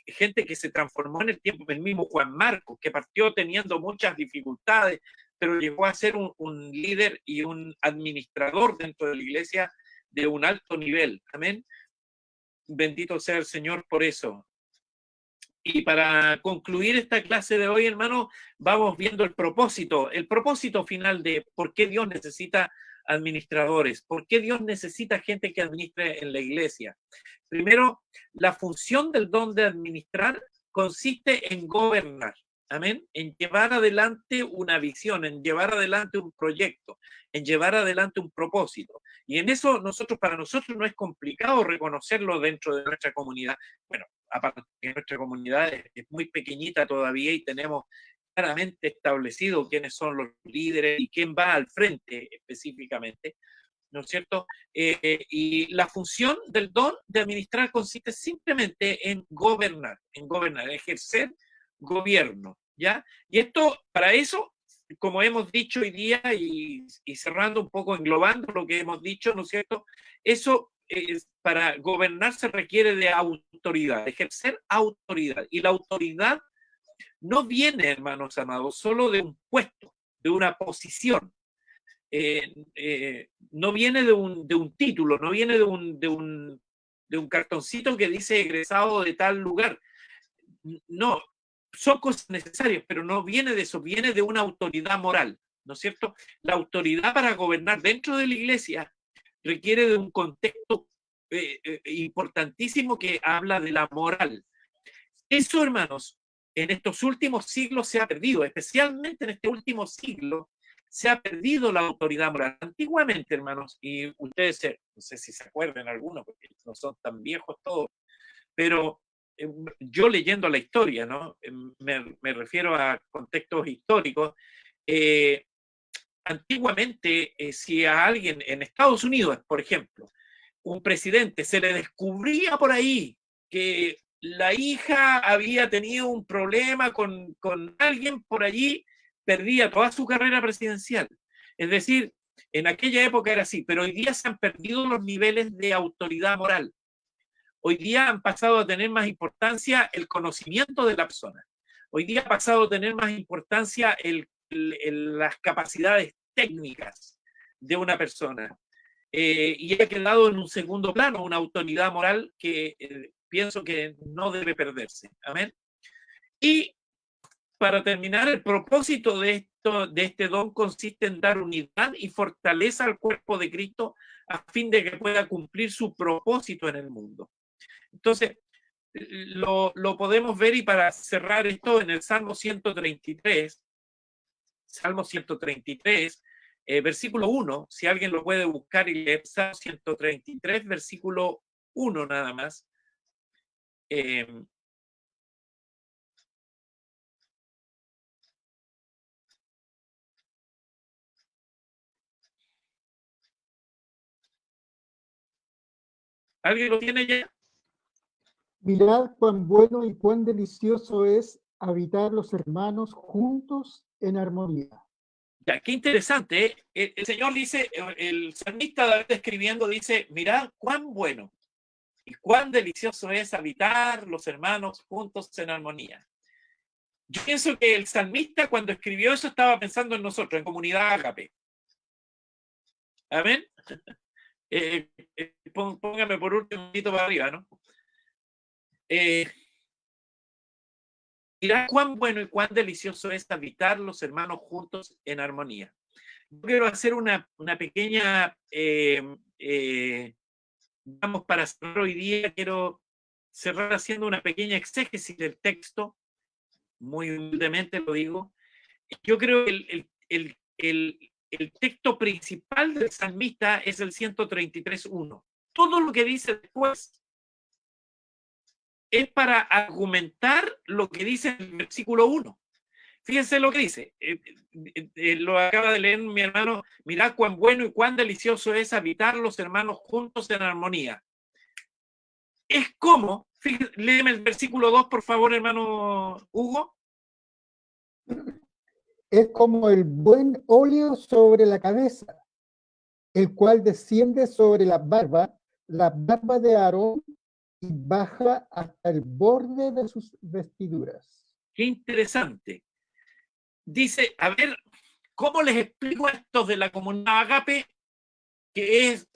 gente que se transformó en el tiempo, el mismo Juan Marcos, que partió teniendo muchas dificultades, pero llegó a ser un líder y un administrador dentro de la iglesia de un alto nivel. Amén. Bendito sea el Señor por eso. Y para concluir esta clase de hoy, hermano, vamos viendo el propósito final de por qué Dios necesita administradores, por qué Dios necesita gente que administre en la iglesia. Primero, la función del don de administrar consiste en gobernar. Amén. En llevar adelante una visión, en llevar adelante un proyecto, en llevar adelante un propósito. Y en eso para nosotros no es complicado reconocerlo dentro de nuestra comunidad. Bueno, aparte que nuestra comunidad es muy pequeñita todavía y tenemos claramente establecido quiénes son los líderes y quién va al frente específicamente, ¿no es cierto? Y la función del don de administrar consiste simplemente en gobernar, en ejercer gobierno, ¿ya? Y esto, para eso, como hemos dicho hoy día y cerrando un poco, englobando lo que hemos dicho, ¿no es cierto? Eso, para gobernar se requiere de autoridad, de ejercer autoridad. Y la autoridad no viene, hermanos amados, solo de un puesto, de una posición. No viene de un título, no viene de un cartoncito que dice egresado de tal lugar. No, son cosas necesarias, pero no viene de eso, viene de una autoridad moral, ¿no es cierto? La autoridad para gobernar dentro de la iglesia requiere de un contexto importantísimo que habla de la moral. Eso, hermanos, en estos últimos siglos se ha perdido, especialmente en este último siglo, se ha perdido la autoridad moral. Antiguamente, hermanos, y ustedes, no sé si se acuerdan algunos, porque no son tan viejos todos, pero yo leyendo la historia, ¿no? Me refiero a contextos históricos. Antiguamente, si a alguien en Estados Unidos, por ejemplo, un presidente se le descubría por ahí que la hija había tenido un problema con alguien por allí, perdía toda su carrera presidencial. Es decir, en aquella época era así, pero hoy día se han perdido los niveles de autoridad moral. Hoy día han pasado a tener más importancia el conocimiento de la persona. Hoy día ha pasado a tener más importancia las capacidades técnicas de una persona. y ha quedado en un segundo plano, una autoridad moral que pienso que no debe perderse. Amén. Y para terminar, el propósito de este don consiste en dar unidad y fortaleza al cuerpo de Cristo a fin de que pueda cumplir su propósito en el mundo. Entonces, lo podemos ver, y para cerrar esto, en el Salmo 133, versículo 1, si alguien lo puede buscar y leer, Salmo 133, versículo 1 nada más. ¿Alguien lo tiene ya? Mirad cuán bueno y cuán delicioso es habitar los hermanos juntos en armonía. Ya, qué interesante, ¿eh? El Señor dice, el salmista David escribiendo dice, mirad cuán bueno y cuán delicioso es habitar los hermanos juntos en armonía. Yo pienso que el salmista, cuando escribió eso, estaba pensando en nosotros, en Comunidad Ágape. Amén. Póngame por último un poquito para arriba, ¿no? Mirad cuán bueno y cuán delicioso es habitar los hermanos juntos en armonía. Yo quiero hacer una pequeña, vamos, para cerrar hoy día, quiero cerrar haciendo una pequeña exégesis del texto, muy humildemente lo digo. Yo creo que el texto principal del salmista es el 133.1. Todo lo que dice después es para argumentar lo que dice el versículo 1. Fíjense lo que dice, lo acaba de leer mi hermano, mirad cuán bueno y cuán delicioso es habitar los hermanos juntos en armonía. Es como, fíjense, léeme el versículo 2, por favor, hermano Hugo. Es como el buen óleo sobre la cabeza, el cual desciende sobre la barba de Aarón, y baja hasta el borde de sus vestiduras. Qué interesante. Dice, a ver, ¿cómo les explico a estos de la comunidad Ágape que es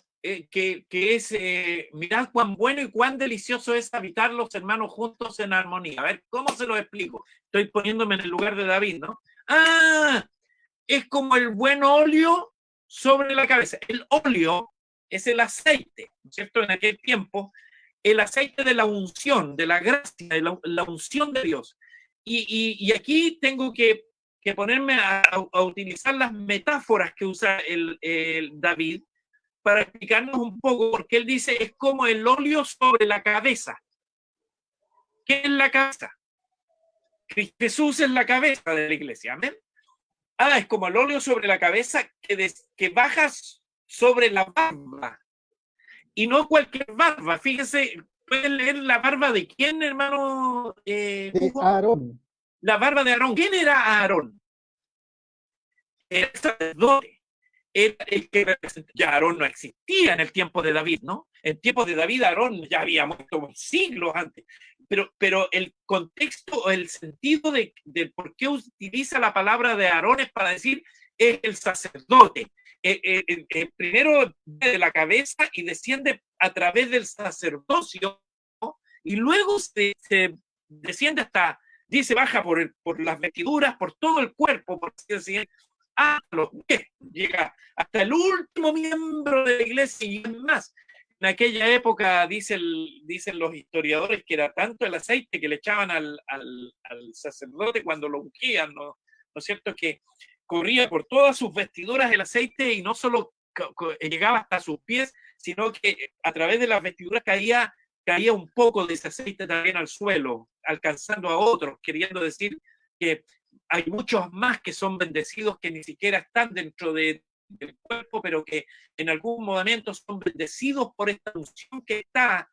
mirad cuán bueno y cuán delicioso es habitar los hermanos juntos en armonía? A ver, ¿cómo se lo explico? Estoy poniéndome en el lugar de David, ¿no? Ah, es como el buen óleo sobre la cabeza. El óleo es el aceite, ¿no es cierto? En aquel tiempo, el aceite de la unción, de la gracia, de la unción de Dios. Y aquí tengo que ponerme a utilizar las metáforas que usa el David para explicarnos un poco, porque él dice, es como el óleo sobre la cabeza. ¿Qué es la cabeza? Jesús es la cabeza de la iglesia, amén. Ah, es como el óleo sobre la cabeza que bajas sobre la barba. Y no cualquier barba. Fíjese, ¿pueden leer la barba de quién, hermano? De Aarón. La barba de Aarón. ¿Quién era Aarón? Era el sacerdote. Era el que representaba. Ya Aarón no existía en el tiempo de David, ¿no? En tiempo de David, Aarón ya había muerto siglos antes. Pero el contexto o el sentido de por qué utiliza la palabra de Aarón es para decir es el sacerdote. Primero de la cabeza y desciende a través del sacerdocio, ¿no? Y luego se desciende hasta, dice, baja por las vestiduras, por todo el cuerpo, por así decir, a los pies, llega hasta el último miembro de la iglesia y más. En aquella época dicen los historiadores que era tanto el aceite que le echaban al sacerdote cuando lo ungían, ¿no es cierto? Que corría por todas sus vestiduras el aceite y no solo llegaba hasta sus pies, sino que a través de las vestiduras caía un poco de ese aceite también al suelo, alcanzando a otros, queriendo decir que hay muchos más que son bendecidos que ni siquiera están dentro del cuerpo, pero que en algún momento son bendecidos por esta unción que está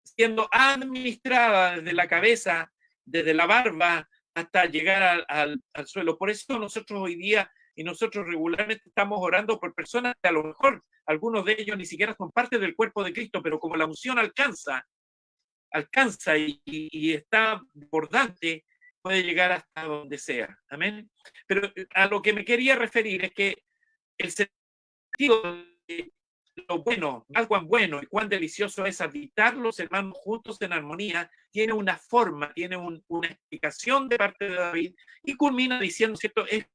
siendo administrada desde la cabeza, desde la barba, hasta llegar al suelo. Por eso nosotros hoy día y nosotros regularmente estamos orando por personas que a lo mejor algunos de ellos ni siquiera son parte del cuerpo de Cristo, pero como la unción alcanza y está bordante, puede llegar hasta donde sea. Amén. Pero a lo que me quería referir es que el sentido de lo bueno, más cuán bueno y cuán delicioso es habitar los hermanos juntos en armonía, tiene una forma, tiene una explicación de parte de David y culmina diciendo, ¿cierto? Es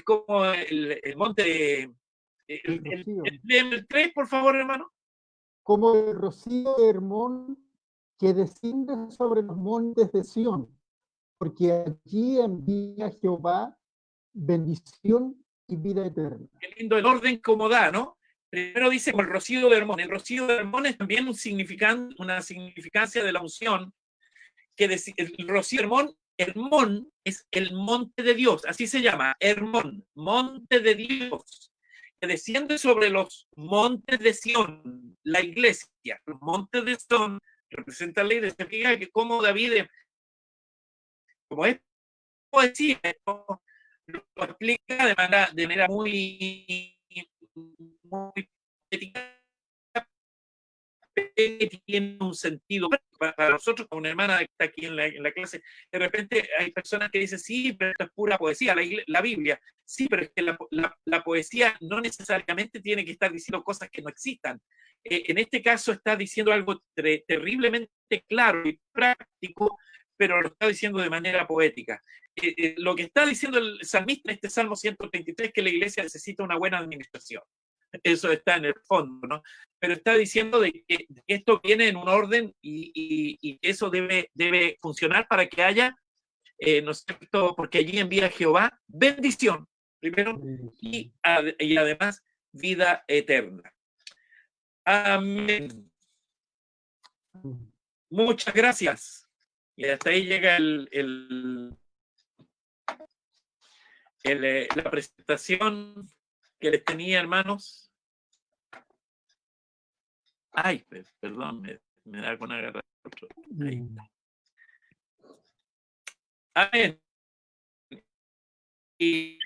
como el monte. Rocío. El 3, por favor, hermano. Como el rocío de Hermón que desciende sobre los montes de Sión, porque allí envía Jehová bendición y vida eterna. Qué lindo el orden como da, ¿no? Primero dice con el rocío de Hermón. El rocío de Hermón es también una significancia de la unción, que el rocío de Hermón, Hermón es el monte de Dios, así se llama, Hermón, monte de Dios, que desciende sobre los montes de Sión, la iglesia. Los montes de Sión representan la iglesia. Fíjate que como David, como es poesía, lo explica de manera muy poética, tiene un sentido para nosotros, como una hermana que está aquí en la clase. De repente hay personas que dicen, sí, pero esto es pura poesía, la Biblia. Sí, pero es que la poesía no necesariamente tiene que estar diciendo cosas que no existan. En este caso está diciendo algo terriblemente claro y práctico, pero lo está diciendo de manera poética. Lo que está diciendo el salmista en este Salmo 133 es que la iglesia necesita una buena administración. Eso está en el fondo, ¿no? Pero está diciendo de que esto viene en un orden y eso debe funcionar para que haya, ¿no es cierto? Porque allí envía Jehová bendición, primero, y además vida eterna. Amén. Muchas gracias. Y hasta ahí llega la presentación que les tenía, hermanos. Ay, perdón, me da con agarrar otro. Ahí está. Amén. Y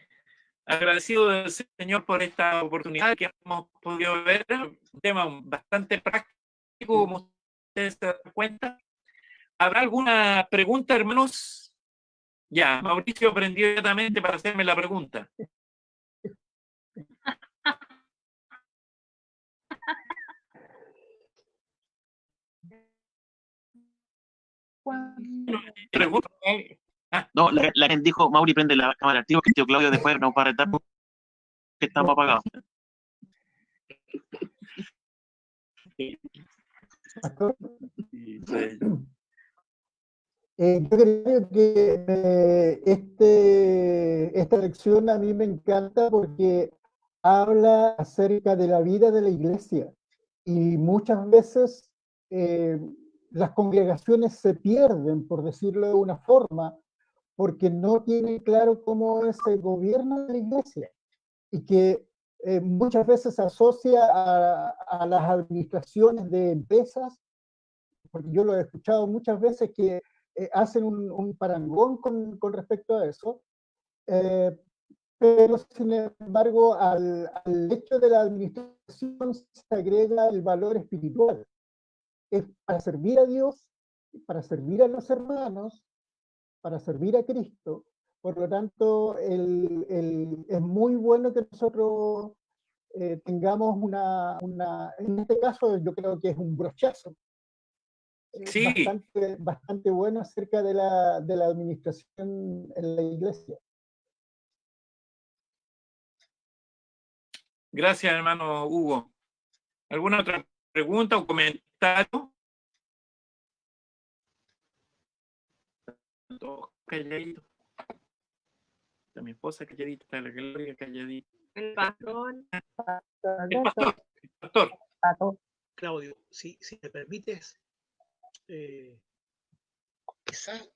agradecido del Señor por esta oportunidad que hemos podido ver. Un tema bastante práctico, como ustedes se dan cuenta. ¿Habrá alguna pregunta, hermanos? Ya, Mauricio aprendió inmediatamente para hacerme la pregunta. Pregunta. No, la que dijo Mauri prende la cámara activa, que el tío Claudio después nos va a retar porque estamos apagados. Yo creo que esta lección a mí me encanta porque habla acerca de la vida de la iglesia y muchas veces las congregaciones se pierden, por decirlo de una forma, porque no tienen claro cómo se gobierna la iglesia y que muchas veces se asocia a las administraciones de empresas, porque yo lo he escuchado muchas veces que hacen un parangón con respecto a eso, pero sin embargo al hecho de la administración se agrega el valor espiritual. Es para servir a Dios, para servir a los hermanos, para servir a Cristo. Por lo tanto, es muy bueno que nosotros tengamos en este caso yo creo que es un brochazo, Sí. bastante bueno acerca de la administración en la iglesia. Gracias, hermano Hugo. ¿Alguna otra pregunta o comentario? Todos calladitos. Está mi esposa calladita, está la Gloria calladita. El pastor. El pastor. Claudio, si me permites, quizás,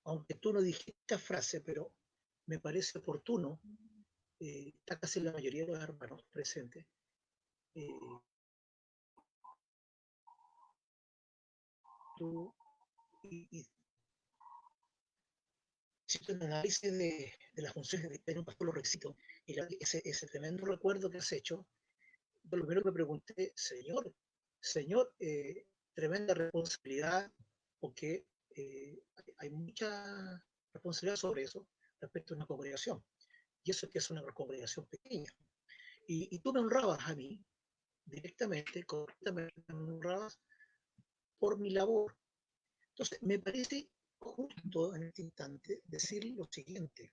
aunque tú no dijiste esta frase, pero me parece oportuno, está casi la mayoría de los hermanos presentes, hiciste un análisis de las funciones de un pastor, lo recito, y ese tremendo recuerdo que has hecho, yo lo primero que me pregunté, Señor, tremenda responsabilidad, porque hay mucha responsabilidad sobre eso respecto a una congregación, y eso es que es una congregación pequeña. Y tú me honrabas a mí directamente, correctamente, me honrabas por mi labor. Entonces, me parece justo en este instante decir lo siguiente,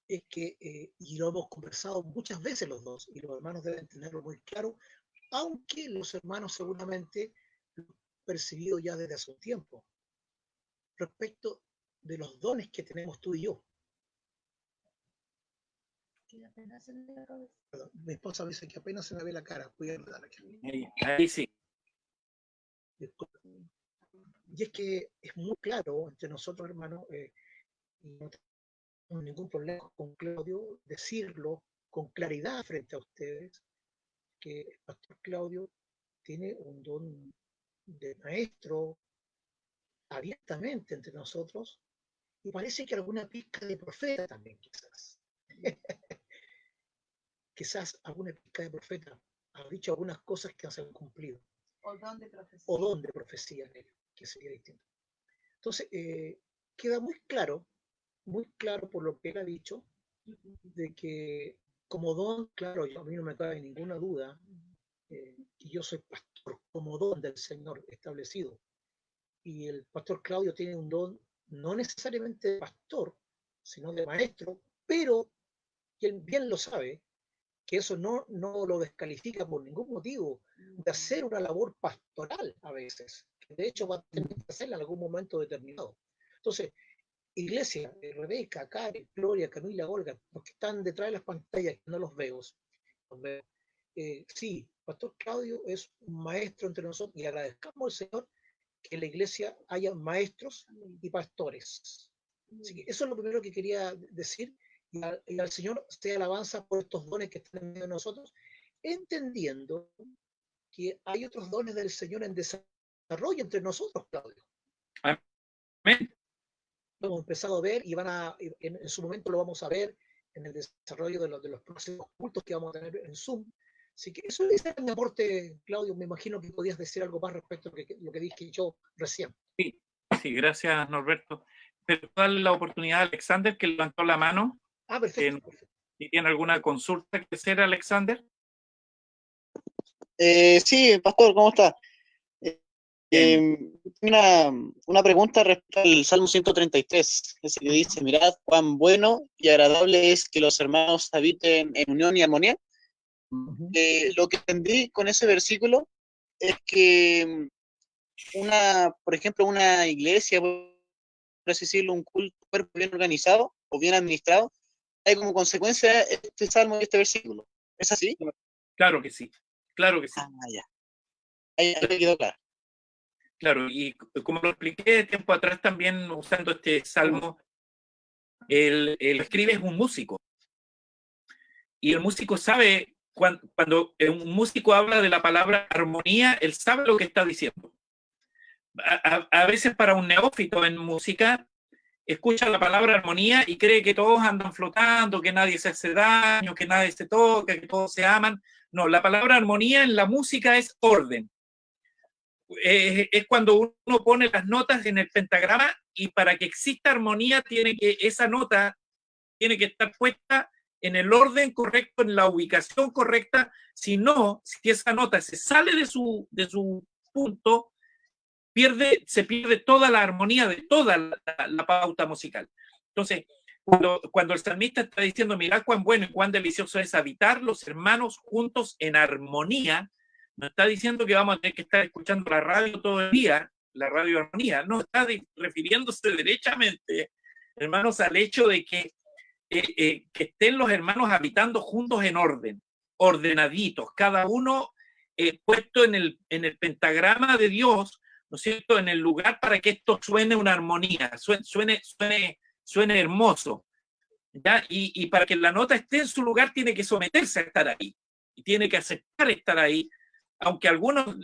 es que, y lo hemos conversado muchas veces los dos, y los hermanos deben tenerlo muy claro, aunque los hermanos seguramente lo han percibido ya desde hace un tiempo, respecto de los dones que tenemos tú y yo. Perdón, mi esposa me dice que apenas se me ve la cara, voy a ayudar aquí. Ahí sí. Y es que es muy claro entre nosotros, hermanos, y no tengo ningún problema con Claudio decirlo con claridad frente a ustedes, que el pastor Claudio tiene un don de maestro abiertamente entre nosotros, y parece que alguna pizca de profeta también, quizás. Quizás alguna pizca de profeta ha dicho algunas cosas que no se han cumplido. O don de profecía. O don de profecía, que sería distinto. Entonces, queda muy claro por lo que él ha dicho, de que como don, claro, a mí no me cabe ninguna duda, que yo soy pastor como don del Señor establecido. Y el pastor Claudio tiene un don no necesariamente de pastor, sino de maestro, pero y él bien lo sabe, que eso no lo descalifica por ningún motivo de hacer una labor pastoral a veces, que de hecho va a tener que hacerla en algún momento determinado. Entonces, Iglesia, Rebeca, Karen, Gloria, Camila, Olga, los que están detrás de las pantallas, que no los veo, sí, Pastor Claudio es un maestro entre nosotros y agradezcamos al Señor que en la iglesia haya maestros y pastores. Así que eso es lo primero que quería decir, y al Señor sea alabanza por estos dones que están en medio de nosotros, entendiendo que hay otros dones del Señor en desarrollo entre nosotros, Claudio. Amén. Lo hemos empezado a ver y en su momento lo vamos a ver en el desarrollo de los próximos cultos que vamos a tener en Zoom. Así que ese es mi aporte, Claudio. Me imagino que podías decir algo más respecto a lo que dije yo recién. Sí, sí, gracias, Norberto. Pero darle la oportunidad a Alexander, que levantó la mano. Perfecto. ¿Y tiene alguna consulta que hacer, Alexander? Sí, pastor, ¿cómo está? Una pregunta respecto al Salmo 133, ese que dice, mirad cuán bueno y agradable es que los hermanos habiten en unión y armonía. Lo que entendí con ese versículo es que por ejemplo, una iglesia, por así decirlo, un culto bien organizado o bien administrado, hay como consecuencia este salmo y este versículo. ¿Es así? Claro que sí, claro que sí. Ya. Ahí me quedó claro. Claro, y como lo expliqué tiempo atrás también usando este salmo, el escribe es un músico. Y el músico sabe, cuando un músico habla de la palabra armonía, él sabe lo que está diciendo. A veces para un neófito en música, escucha la palabra armonía y cree que todos andan flotando, que nadie se hace daño, que nadie se toca, que todos se aman. No, la palabra armonía en la música es orden. Es cuando uno pone las notas en el pentagrama y para que exista armonía esa nota tiene que estar puesta en el orden correcto, en la ubicación correcta. Si no, si esa nota se sale de su punto, se pierde toda la armonía de toda la pauta musical. Entonces, cuando el salmista está diciendo, mirad cuán bueno y cuán delicioso es habitar los hermanos juntos en armonía, no está diciendo que vamos a tener que estar escuchando la radio todo el día, la radio armonía, no, está refiriéndose derechamente, hermanos, al hecho de que estén los hermanos habitando juntos en orden, ordenaditos, cada uno puesto en el pentagrama de Dios, ¿no es cierto?, en el lugar para que esto suene una armonía, suene hermoso, ¿ya? Y para que la nota esté en su lugar tiene que someterse a estar ahí, y tiene que aceptar estar ahí, aunque algunos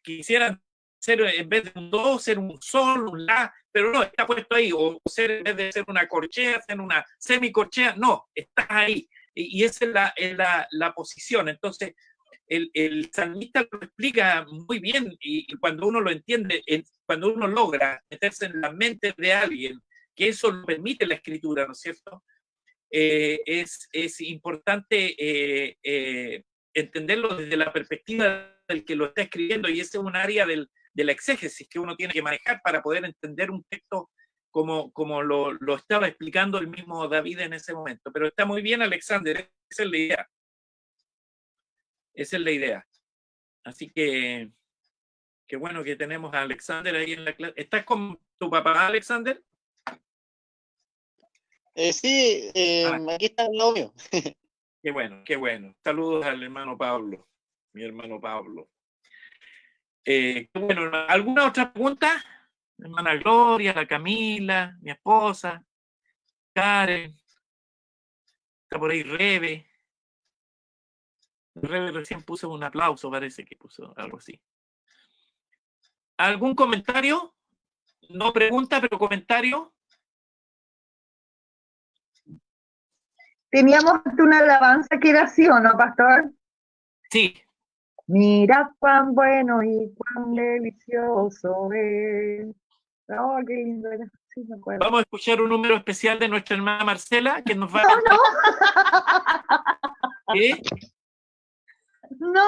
quisieran ser, en vez de un do, ser un sol, un la, pero no, está puesto ahí, o ser, en vez de ser una corchea, ser una semicorchea, no, está ahí, y esa es la posición. Entonces, el salmista lo explica muy bien, y cuando uno lo entiende, cuando uno logra meterse en la mente de alguien, que eso lo permite la escritura, ¿no es cierto? es importante entenderlo desde la perspectiva del que lo está escribiendo, y ese es un área de la exégesis que uno tiene que manejar para poder entender un texto como lo estaba explicando el mismo David en ese momento. Pero está muy bien, Alexander, esa es la idea. Esa es la idea. Así que qué bueno que tenemos a Alexander ahí en la clase. ¿Estás con tu papá, Alexander? Sí, aquí está el novio. Qué bueno, qué bueno. Saludos al hermano Pablo, mi hermano Pablo. Qué bueno. ¿Alguna otra pregunta? Hermana Gloria, la Camila, mi esposa, Karen, está por ahí Rebe. Rebe recién puso un aplauso, parece que puso algo así. ¿Algún comentario? No pregunta, pero comentario. Teníamos una alabanza que era así, ¿o no, pastor? Sí. Mira cuán bueno y cuán delicioso es. Oh, qué lindo era. Sí, me acuerdo. Vamos a escuchar un número especial de nuestra hermana Marcela, que nos va a... ¿Qué? No.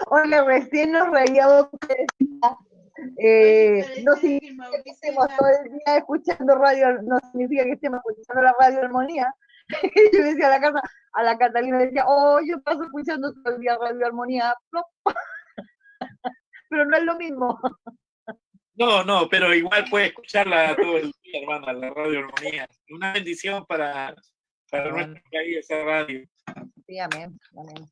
Oye, recién nos reíamos no significa que estemos todo el día escuchando radio, no significa que estemos escuchando la radio Armonía. Yo le decía a la Catalina, decía, oh, yo paso escuchando todo el día radio Armonía. No. Pero no es lo mismo. No, pero igual puede escucharla todo el día, hermana, la radio Armonía. Una bendición para nuestro país, esa radio. Sí, amén, amén.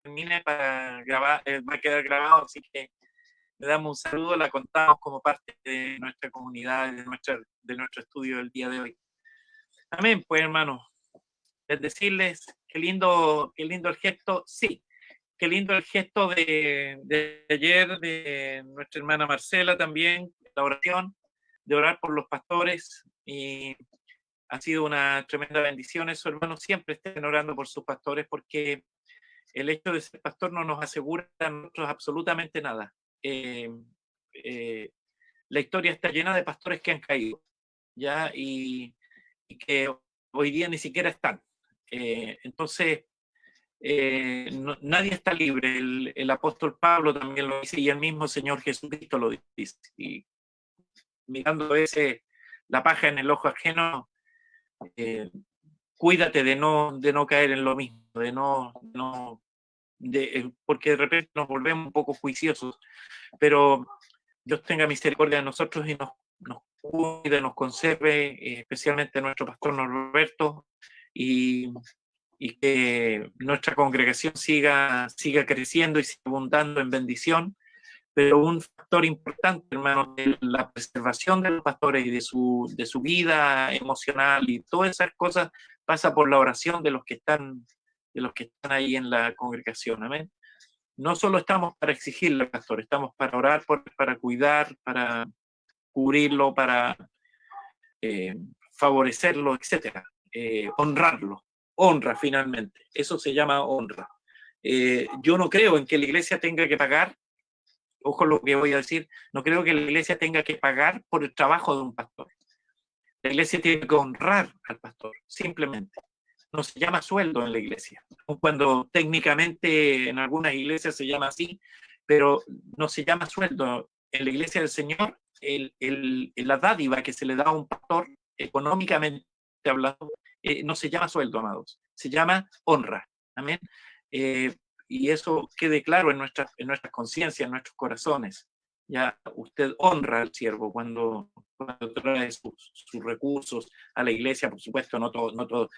Termine para grabar, va a quedar grabado, así que le damos un saludo, la contamos como parte de nuestra comunidad, de nuestro estudio del día de hoy. Amén, pues hermanos. Es decirles, qué lindo el gesto, sí, qué lindo el gesto de ayer de nuestra hermana Marcela también, la oración, de orar por los pastores, y ha sido una tremenda bendición eso, hermanos, siempre estén orando por sus pastores, porque el hecho de ser pastor no nos asegura a nosotros absolutamente nada. La historia está llena de pastores que han caído, ¿ya? Y que hoy día ni siquiera están. Entonces, nadie está libre. El apóstol Pablo también lo dice, y el mismo Señor Jesucristo lo dice. Y mirando la paja en el ojo ajeno, cuídate de no caer en lo mismo, porque de repente nos volvemos un poco juiciosos, pero Dios tenga misericordia de nosotros y nos cuide, nos conserve, especialmente a nuestro pastor Norberto, y que nuestra congregación siga creciendo y siga abundando en bendición. Pero un factor importante, hermano, de la preservación de los pastores y de su vida emocional y todas esas cosas pasa por la oración de los que están ahí en la congregación. Amén. No solo estamos para exigirle al pastor, estamos para orar, para cuidar, para cubrirlo, para favorecerlo, etcétera, honrarlo. Honra, finalmente. Eso se llama honra. Yo no creo en que la iglesia tenga que pagar, ojo lo que voy a decir, no creo que la iglesia tenga que pagar por el trabajo de un pastor. La iglesia tiene que honrar al pastor, simplemente. No se llama sueldo en la iglesia, cuando técnicamente en algunas iglesias se llama así, pero no se llama sueldo. En la iglesia del Señor, la dádiva que se le da a un pastor, económicamente hablando, no se llama sueldo, amados, se llama honra. Amén. Y eso quede claro en nuestras conciencias, en nuestros corazones. Ya usted honra al siervo cuando trae sus recursos a la iglesia, por supuesto, no todo.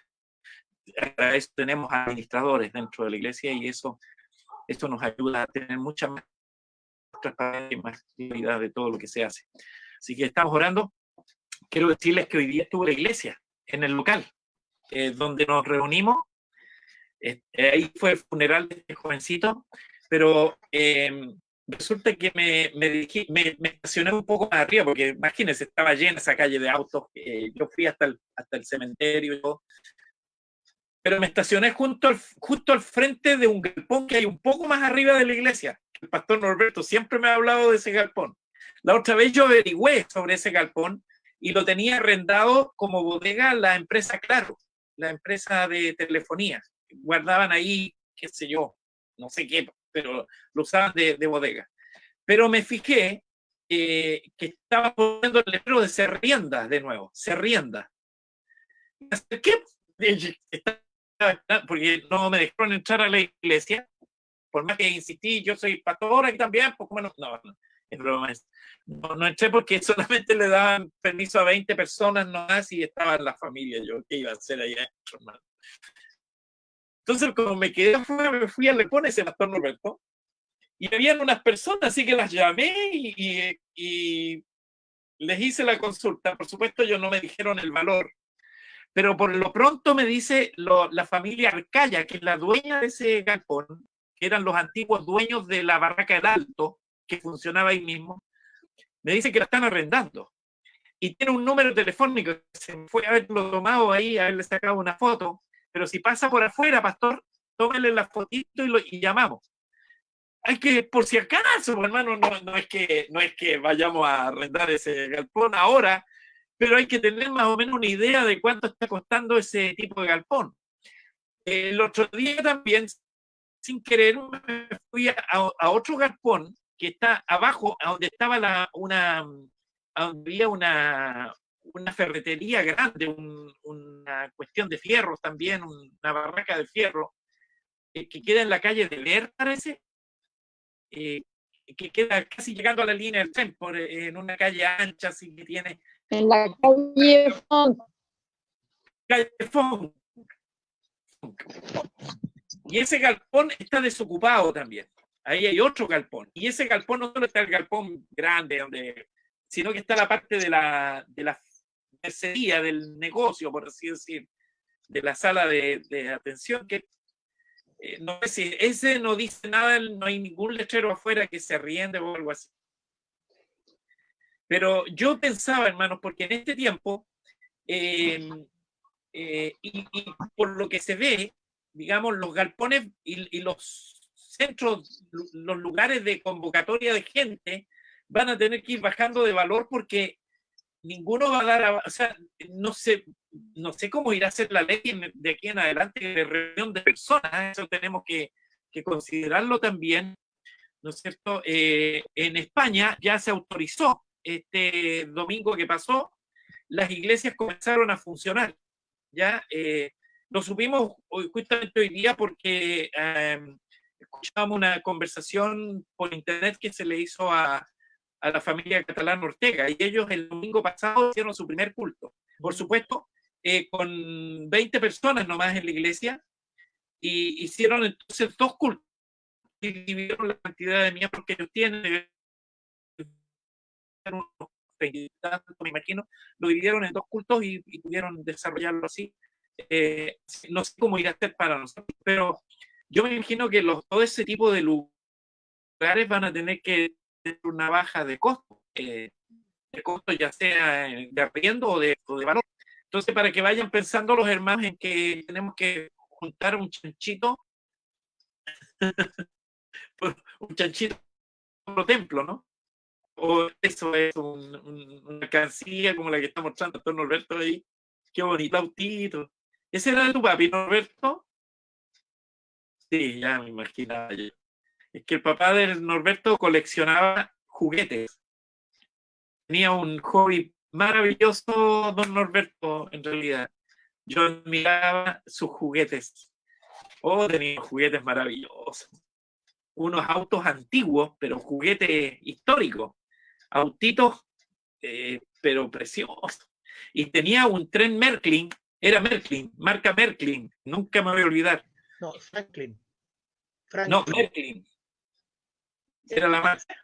Para eso tenemos administradores dentro de la iglesia, y eso nos ayuda a tener mucha más transparencia y más claridad de todo lo que se hace. Así que estamos orando. Quiero decirles que hoy día estuvo la iglesia en el local donde nos reunimos. Ahí fue el funeral de este jovencito, pero resulta que me estacioné un poco más arriba, porque imagínense, estaba llena esa calle de autos. Yo fui hasta el cementerio, pero me estacioné justo al frente de un galpón que hay un poco más arriba de la iglesia. El pastor Norberto siempre me ha hablado de ese galpón. La otra vez yo averigüé sobre ese galpón y lo tenía arrendado como bodega la empresa Claro, la empresa de telefonía. Guardaban ahí, qué sé yo, no sé qué, pero lo usaban de bodega. Pero me fijé que estaba poniendo el letrero de se rienda de nuevo, se rienda. Me acerqué, porque no me dejaron entrar a la iglesia, por más que insistí, yo soy pastor aquí también, pues bueno, no, es broma. No entré porque solamente le daban permiso a 20 personas nomás y estaba en la familia, yo qué iba a hacer allá adentro, hermano. Entonces, como me quedé afuera, me fui a Lepón, ese pastor Norberto, y habían unas personas, así que las llamé y les hice la consulta. Por supuesto, ellos no me dijeron el valor, pero por lo pronto me dice la familia Arcaya, que es la dueña de ese galpón, que eran los antiguos dueños de la Barraca del Alto, que funcionaba ahí mismo, me dice que la están arrendando. Y tiene un número telefónico, se me fue a haberlo tomado ahí, a haberle sacado una foto, pero si pasa por afuera, pastor, tómele la fotito y llamamos. Hay que, por si acaso, hermano, no es que vayamos a arrendar ese galpón ahora, pero hay que tener más o menos una idea de cuánto está costando ese tipo de galpón. El otro día también, sin querer, me fui a otro galpón que está abajo, a donde estaba a donde había una ferretería grande, una cuestión de fierros también, una barraca de fierro, que queda en la calle de Leer, parece, que queda casi llegando a la línea del tren, en una calle ancha, así que tiene... En la calle Font. Calle Font. Y ese galpón está desocupado también. Ahí hay otro galpón. Y ese galpón no solo está el galpón grande, sino que está la parte de la mercería, del negocio, por así decir, de la sala de atención, que no sé si ese no dice nada, no hay ningún letrero afuera que se arriende o algo así. Pero yo pensaba, hermanos, porque en este tiempo, y por lo que se ve, digamos, los galpones y los centros, los lugares de convocatoria de gente van a tener que ir bajando de valor porque ninguno va a dar, o sea, no sé cómo irá a ser la ley de aquí en adelante de reunión de personas, eso tenemos que considerarlo también, ¿no es cierto? En España ya se autorizó este domingo que pasó, las iglesias comenzaron a funcionar, ¿ya? Lo supimos justamente hoy día porque escuchábamos una conversación por internet que se le hizo a la familia Catalán Ortega, y ellos el domingo pasado hicieron su primer culto. Por supuesto, con 20 personas nomás en la iglesia, y hicieron entonces 2 cultos, y dividieron la cantidad de miembros que ellos tienen, unos 30, me imagino, lo dividieron en 2 cultos y pudieron desarrollarlo así. No sé cómo irá a ser para nosotros, pero yo me imagino que todo ese tipo de lugares van a tener que tener una baja de costo, ya sea de arriendo o de valor. Entonces, para que vayan pensando los hermanos en que tenemos que juntar un chanchito, un chanchito por templo, ¿no? O eso es una alcancía como la que está mostrando el doctor Norberto ahí. Qué bonito autito. ¿Ese era de tu papi, Norberto? Sí, ya me imaginaba yo. Es que el papá de Norberto coleccionaba juguetes. Tenía un hobby maravilloso, don Norberto, en realidad. Yo admiraba sus juguetes. Oh, tenía juguetes maravillosos. Unos autos antiguos, pero juguetes históricos. Autitos, pero preciosos. Y tenía un tren Märklin, era Märklin, marca Märklin, nunca me voy a olvidar. No, Franklin. No, Märklin. Era la marca.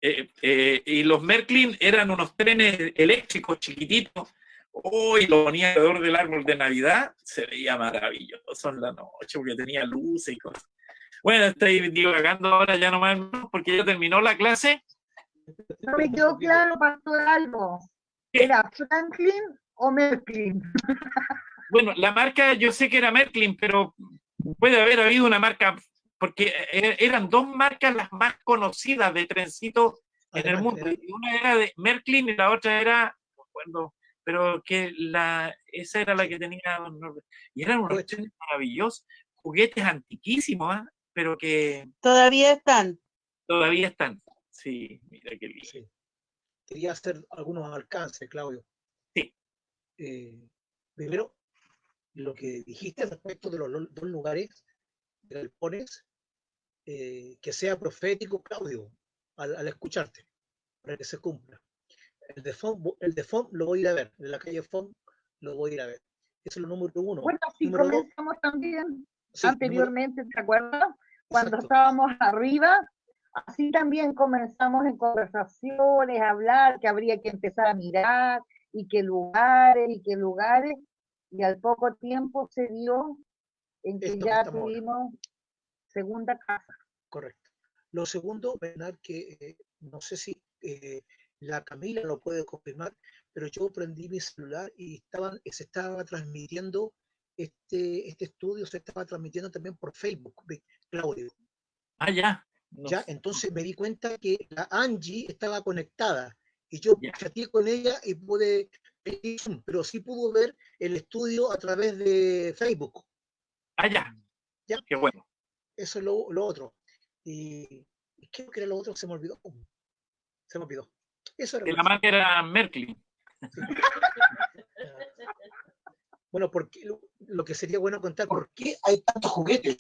Y los Märklin eran unos trenes eléctricos chiquititos. Oh, y lo ponía alrededor del árbol de Navidad, se veía maravilloso en la noche porque tenía luces y cosas. Bueno, estoy divagando ahora ya nomás porque ya terminó la clase. No me quedó claro, pastor, algo. ¿Era Franklin o Merklin. Bueno, la marca yo sé que era Merklin, pero puede haber habido una marca, porque eran dos marcas las más conocidas de trencito en el mundo. Y una era de Merklin y la otra era, no recuerdo, pero que esa era la que tenía. Y eran unos trenes maravillosos, juguetes antiquísimos, ¿eh? Pero que Todavía están. todavía están. Sí, mira qué lindo. Sí. Quería hacer algunos alcances, Claudio. Sí. Primero, lo que dijiste respecto de los dos lugares, de galpones, que sea profético, Claudio, al escucharte, para que se cumpla. El de FOM lo voy a ir a ver, de la calle FOM lo voy a ir a ver. Eso es lo número uno. Bueno, si número comenzamos dos, también sí, anteriormente, ¿te acuerdas? Cuando exacto. estábamos arriba, así también comenzamos en conversaciones, a hablar, que habría que empezar a mirar, y qué lugares, y al poco tiempo se dio en que Esto que ya estamos ahora. tuvimos segunda casa. Correcto. Lo segundo, Bernard, que no sé si la Camila lo puede confirmar, pero yo prendí mi celular y se estaba transmitiendo este estudio, se estaba transmitiendo también por Facebook, Claudio. Ah, ya. No Ya, sé. entonces me di cuenta que la Angie estaba conectada y yo Ya. chateé con ella y pude, pero sí pudo ver el estudio a través de Facebook. Ah, ya. ¿Ya? Qué bueno. Eso es lo otro. Y creo que era lo otro, se me olvidó. Se me olvidó. Eso era Que lo la otro. marca era Merklin. Sí. Bueno, porque lo que sería bueno contar, ¿por qué hay tantos juguetes?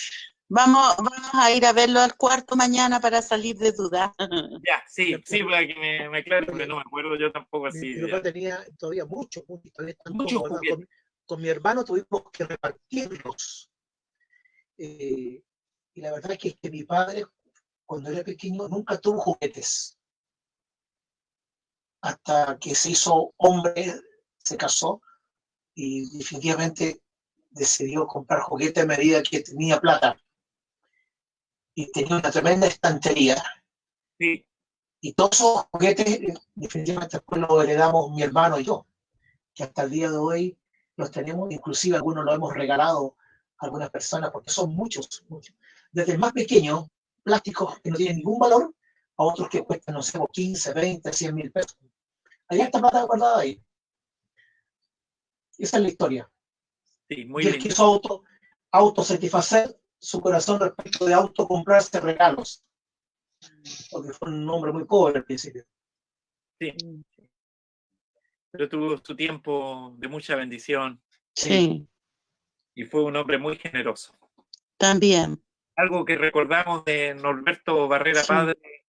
Vamos a ir a verlo al cuarto mañana para salir de duda. Ya, sí, para que me aclare, porque Oye, no me acuerdo yo tampoco así. Mi papá tenía todavía muchos, todavía están Muchos todos, ¿verdad? juguetes. Con mi hermano tuvimos que repartirlos. Y la verdad es que mi padre, cuando era pequeño, nunca tuvo juguetes. Hasta que se hizo hombre, se casó y definitivamente decidió comprar juguetes a medida que tenía plata. Y tenía una tremenda estantería. Sí. Y todos esos juguetes, definitivamente después los heredamos mi hermano y yo, que hasta el día de hoy los tenemos, inclusive algunos los hemos regalado a algunas personas, porque son muchos, muchos. Desde el más pequeño, plásticos que no tienen ningún valor, a otros que cuestan, no sé, 15, 20, 100.000 pesos. Hay esta plata guardada ahí. Esa es la historia. Sí, muy Y él lindo. quiso autosatisfacer su corazón respecto de comprarse regalos, porque fue un hombre muy pobre al principio. Sí. Pero tuvo su tiempo de mucha bendición. Sí. Y fue un hombre muy generoso. También. Algo que recordamos de Norberto Barrera Sí. Padre.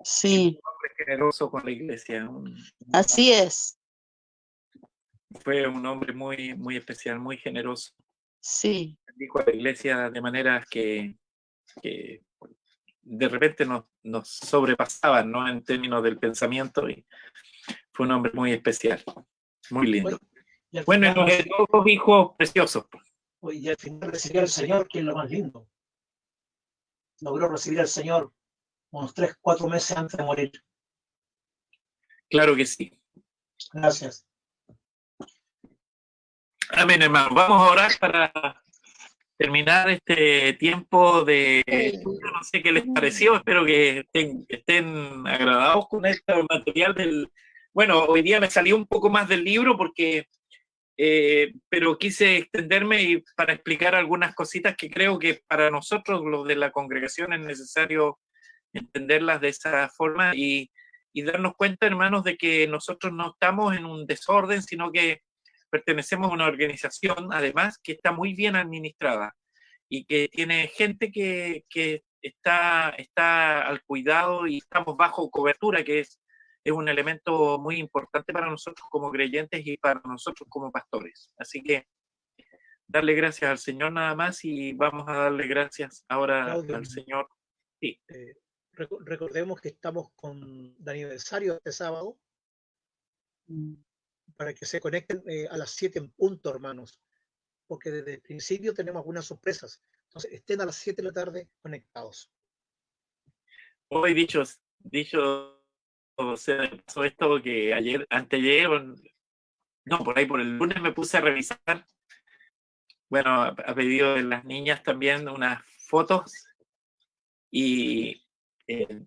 Sí. Un hombre generoso con la iglesia. Así es. Fue un hombre muy, muy especial, muy generoso. Sí. Dijo a la iglesia de maneras que de repente nos sobrepasaban, ¿no? En términos del pensamiento, y fue un hombre muy especial, muy lindo. Bueno, y nos heredó dos hijos preciosos. Y al final recibió al Señor, que es lo más lindo. Logró recibir al Señor unos 3, 4 meses antes de morir. Claro que sí. Gracias. Amén, hermano. Vamos a orar para terminar este tiempo de estudio. No sé qué les pareció, espero que estén agradados con este material del... Bueno, hoy día me salió un poco más del libro porque... pero quise extenderme y para explicar algunas cositas que creo que para nosotros, los de la congregación, es necesario entenderlas de esa forma y darnos cuenta, hermanos, de que nosotros no estamos en un desorden, sino que pertenecemos a una organización, además, que está muy bien administrada y que tiene gente que está al cuidado y estamos bajo cobertura, que es un elemento muy importante para nosotros como creyentes y para nosotros como pastores. Así que darle gracias al Señor nada más y vamos a darle gracias ahora Claudio, al Señor. Sí. Recordemos que estamos con de aniversario este sábado para que se conecten a las 7 en punto, hermanos, porque desde el principio tenemos algunas sorpresas. Entonces, estén a las 7 de la tarde conectados. Hoy dicho sea de paso esto, que anteayer no, por ahí por el lunes me puse a revisar, bueno, a pedido de las niñas también, unas fotos, y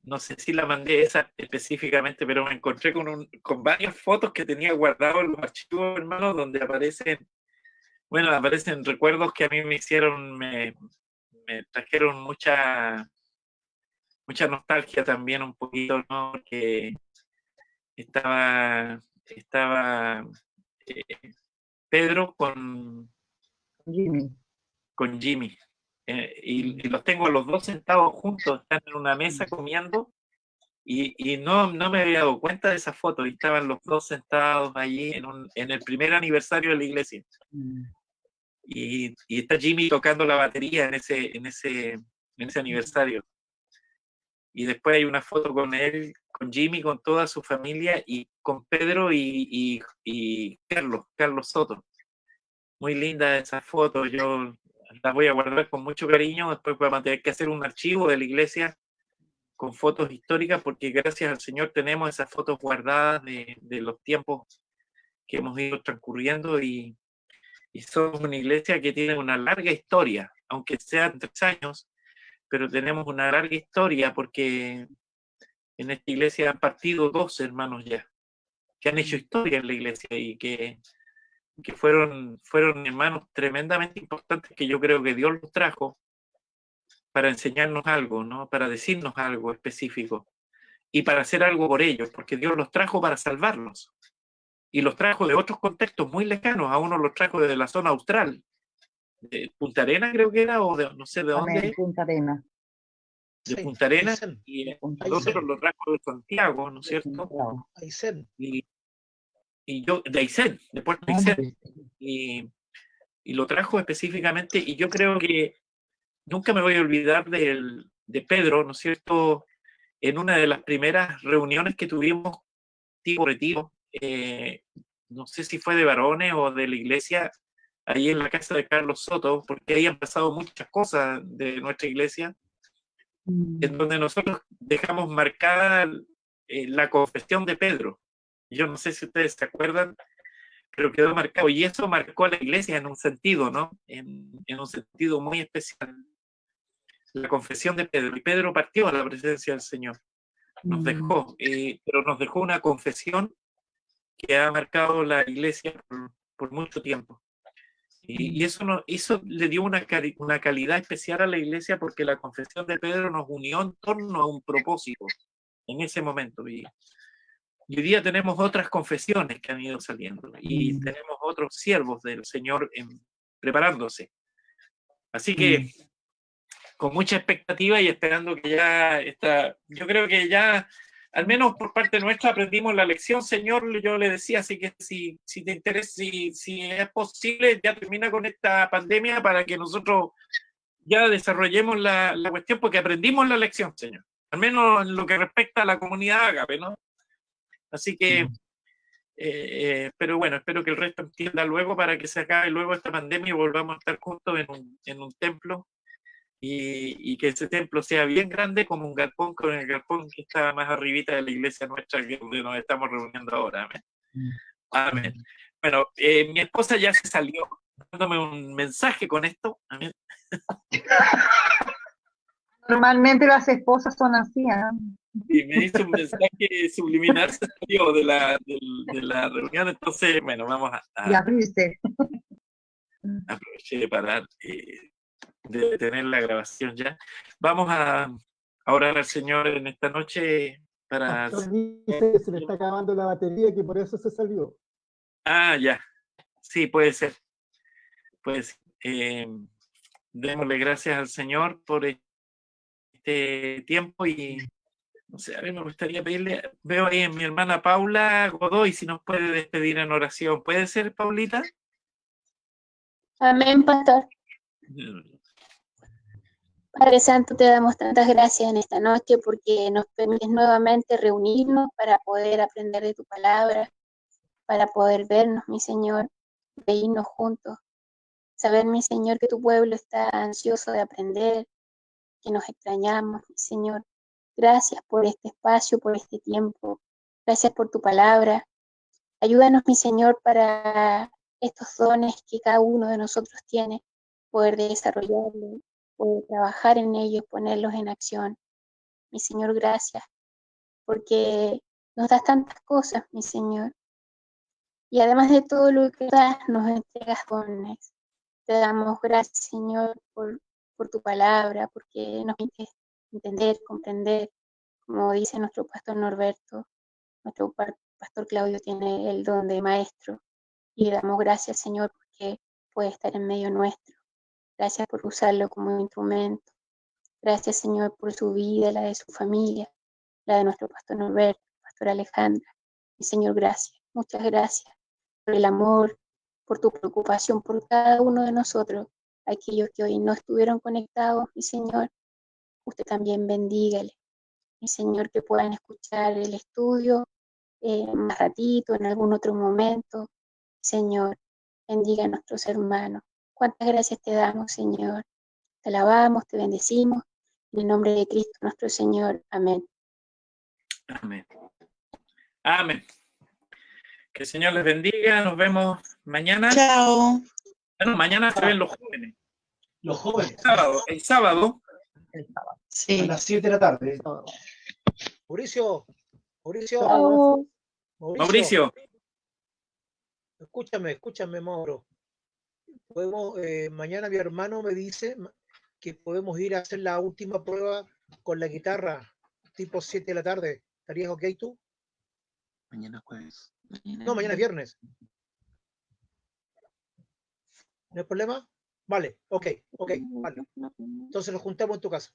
no sé si la mandé esa específicamente, pero me encontré con varias fotos que tenía guardados en los archivos, hermanos, donde aparecen recuerdos que a mí me hicieron, me trajeron mucha nostalgia también un poquito, ¿no? Que estaba eh, Pedro Jimmy. con Jimmy. Y los tengo a los dos sentados juntos, están en una mesa comiendo, y no me había dado cuenta de esa foto, y estaban los dos sentados allí en el primer aniversario de la iglesia. Y está Jimmy tocando la batería en ese aniversario. Y después hay una foto con él, con Jimmy, con toda su familia, y con Pedro y Carlos Soto. Muy linda esa foto, yo la voy a guardar con mucho cariño. Después vamos a tener que hacer un archivo de la iglesia con fotos históricas, porque gracias al Señor tenemos esas fotos guardadas de los tiempos que hemos ido transcurriendo, y somos una iglesia que tiene una larga historia, aunque sean 3 años, pero tenemos una larga historia, porque en esta iglesia han partido 2 hermanos ya, que han hecho historia en la iglesia, y que fueron hermanos tremendamente importantes, que yo creo que Dios los trajo para enseñarnos algo, ¿no? Para decirnos algo específico y para hacer algo por ellos, porque Dios los trajo para salvarlos. Y los trajo de otros contextos muy lejanos. A uno los trajo desde la zona austral, de Punta Arenas creo que era, o de no sé de dónde. Punta Arenas. De Sí, Punta Arenas, Aysén. y Punta los otros Aysén. los trajo de Santiago, ¿no es cierto? Santiago. Aysén. Y yo, de Aysén, de Puerto Aysén. Y lo trajo específicamente, y yo creo que nunca me voy a olvidar de Pedro, ¿no es cierto? En una de las primeras reuniones que tuvimos, tipo retiro, no sé si fue de varones o de la iglesia, ahí en la casa de Carlos Soto, porque ahí han pasado muchas cosas de nuestra iglesia, en donde nosotros dejamos marcada la confesión de Pedro. Yo no sé si ustedes se acuerdan, pero quedó marcado, y eso marcó a la iglesia en un sentido, ¿no? En un sentido muy especial. La confesión de Pedro, y Pedro partió a la presencia del Señor. Nos dejó, pero nos dejó una confesión que ha marcado la iglesia por mucho tiempo. Y eso le dio una calidad especial a la iglesia, porque la confesión de Pedro nos unió en torno a un propósito en ese momento. Y hoy día tenemos otras confesiones que han ido saliendo, y tenemos otros siervos del Señor preparándose. Así que con mucha expectativa y esperando que ya está, yo creo que ya, al menos por parte nuestra, aprendimos la lección, Señor. Yo le decía, así que si te interesa, si es posible, ya termina con esta pandemia, para que nosotros ya desarrollemos la cuestión, porque aprendimos la lección, Señor, al menos en lo que respecta a la comunidad Ágape, ¿no? Así que, pero bueno, espero que el resto entienda luego, para que se acabe luego esta pandemia y volvamos a estar juntos en un templo, y que ese templo sea bien grande, como un galpón, con el galpón que está más arribita de la iglesia nuestra, que donde nos estamos reuniendo ahora. Amén. Amén. Bueno, mi esposa ya se salió dándome un mensaje con esto. Amén. Normalmente las esposas son así, ¿eh? Y me hizo un mensaje subliminal, se salió de la reunión. Entonces, bueno, vamos Y abrirse. aproveché de parar, de tener la grabación ya. Vamos a orar al Señor en esta noche para... Dice que se le está acabando la batería, que por eso se salió. Ah, ya. Sí, puede ser. Pues démosle gracias al Señor por este tiempo, y no sé, a ver, me gustaría pedirle, veo ahí en mi hermana Paula Godoy, si nos puede despedir en oración. ¿Puede ser, Paulita? Amén, pastor. Padre Santo, te damos tantas gracias en esta noche, porque nos permites nuevamente reunirnos para poder aprender de tu palabra, para poder vernos, mi Señor, reírnos juntos, saber, mi Señor, que tu pueblo está ansioso de aprender, que nos extrañamos, mi Señor. Gracias por este espacio, por este tiempo. Gracias por tu palabra. Ayúdanos, mi Señor, para estos dones que cada uno de nosotros tiene, poder desarrollarlos, poder trabajar en ellos, ponerlos en acción. Mi Señor, gracias, porque nos das tantas cosas, mi Señor. Y además de todo lo que das, nos entregas dones. Te damos gracias, Señor, por tu palabra, porque nos permite entender, comprender, como dice nuestro pastor Norberto, nuestro pastor Claudio tiene el don de maestro. Y le damos gracias, Señor, porque puede estar en medio nuestro. Gracias por usarlo como instrumento. Gracias, Señor, por su vida, la de su familia, la de nuestro pastor Norberto, pastor Alejandra. Y Señor, gracias, muchas gracias por el amor, por tu preocupación por cada uno de nosotros, aquellos que hoy no estuvieron conectados, mi Señor, usted también bendígale, mi Señor, que puedan escuchar el estudio más ratito, en algún otro momento. Señor, bendiga a nuestros hermanos. Cuántas gracias te damos, Señor. Te alabamos, te bendecimos. En el nombre de Cristo nuestro Señor. Amén. Amén. Amén. Que el Señor les bendiga. Nos vemos mañana. Chao. Bueno, mañana se ven los jóvenes. Los jóvenes. El sábado. A Sí. las 7 de la tarde. Mauricio, Chao. Mauricio. Escúchame, Mauro. Podemos, mañana mi hermano me dice que podemos ir a hacer la última prueba con la guitarra, tipo 7 de la tarde. ¿Estarías ok tú? Mañana jueves. No, mañana es viernes. ¿No hay problema? Vale, ok, vale. Entonces nos juntamos en tu casa.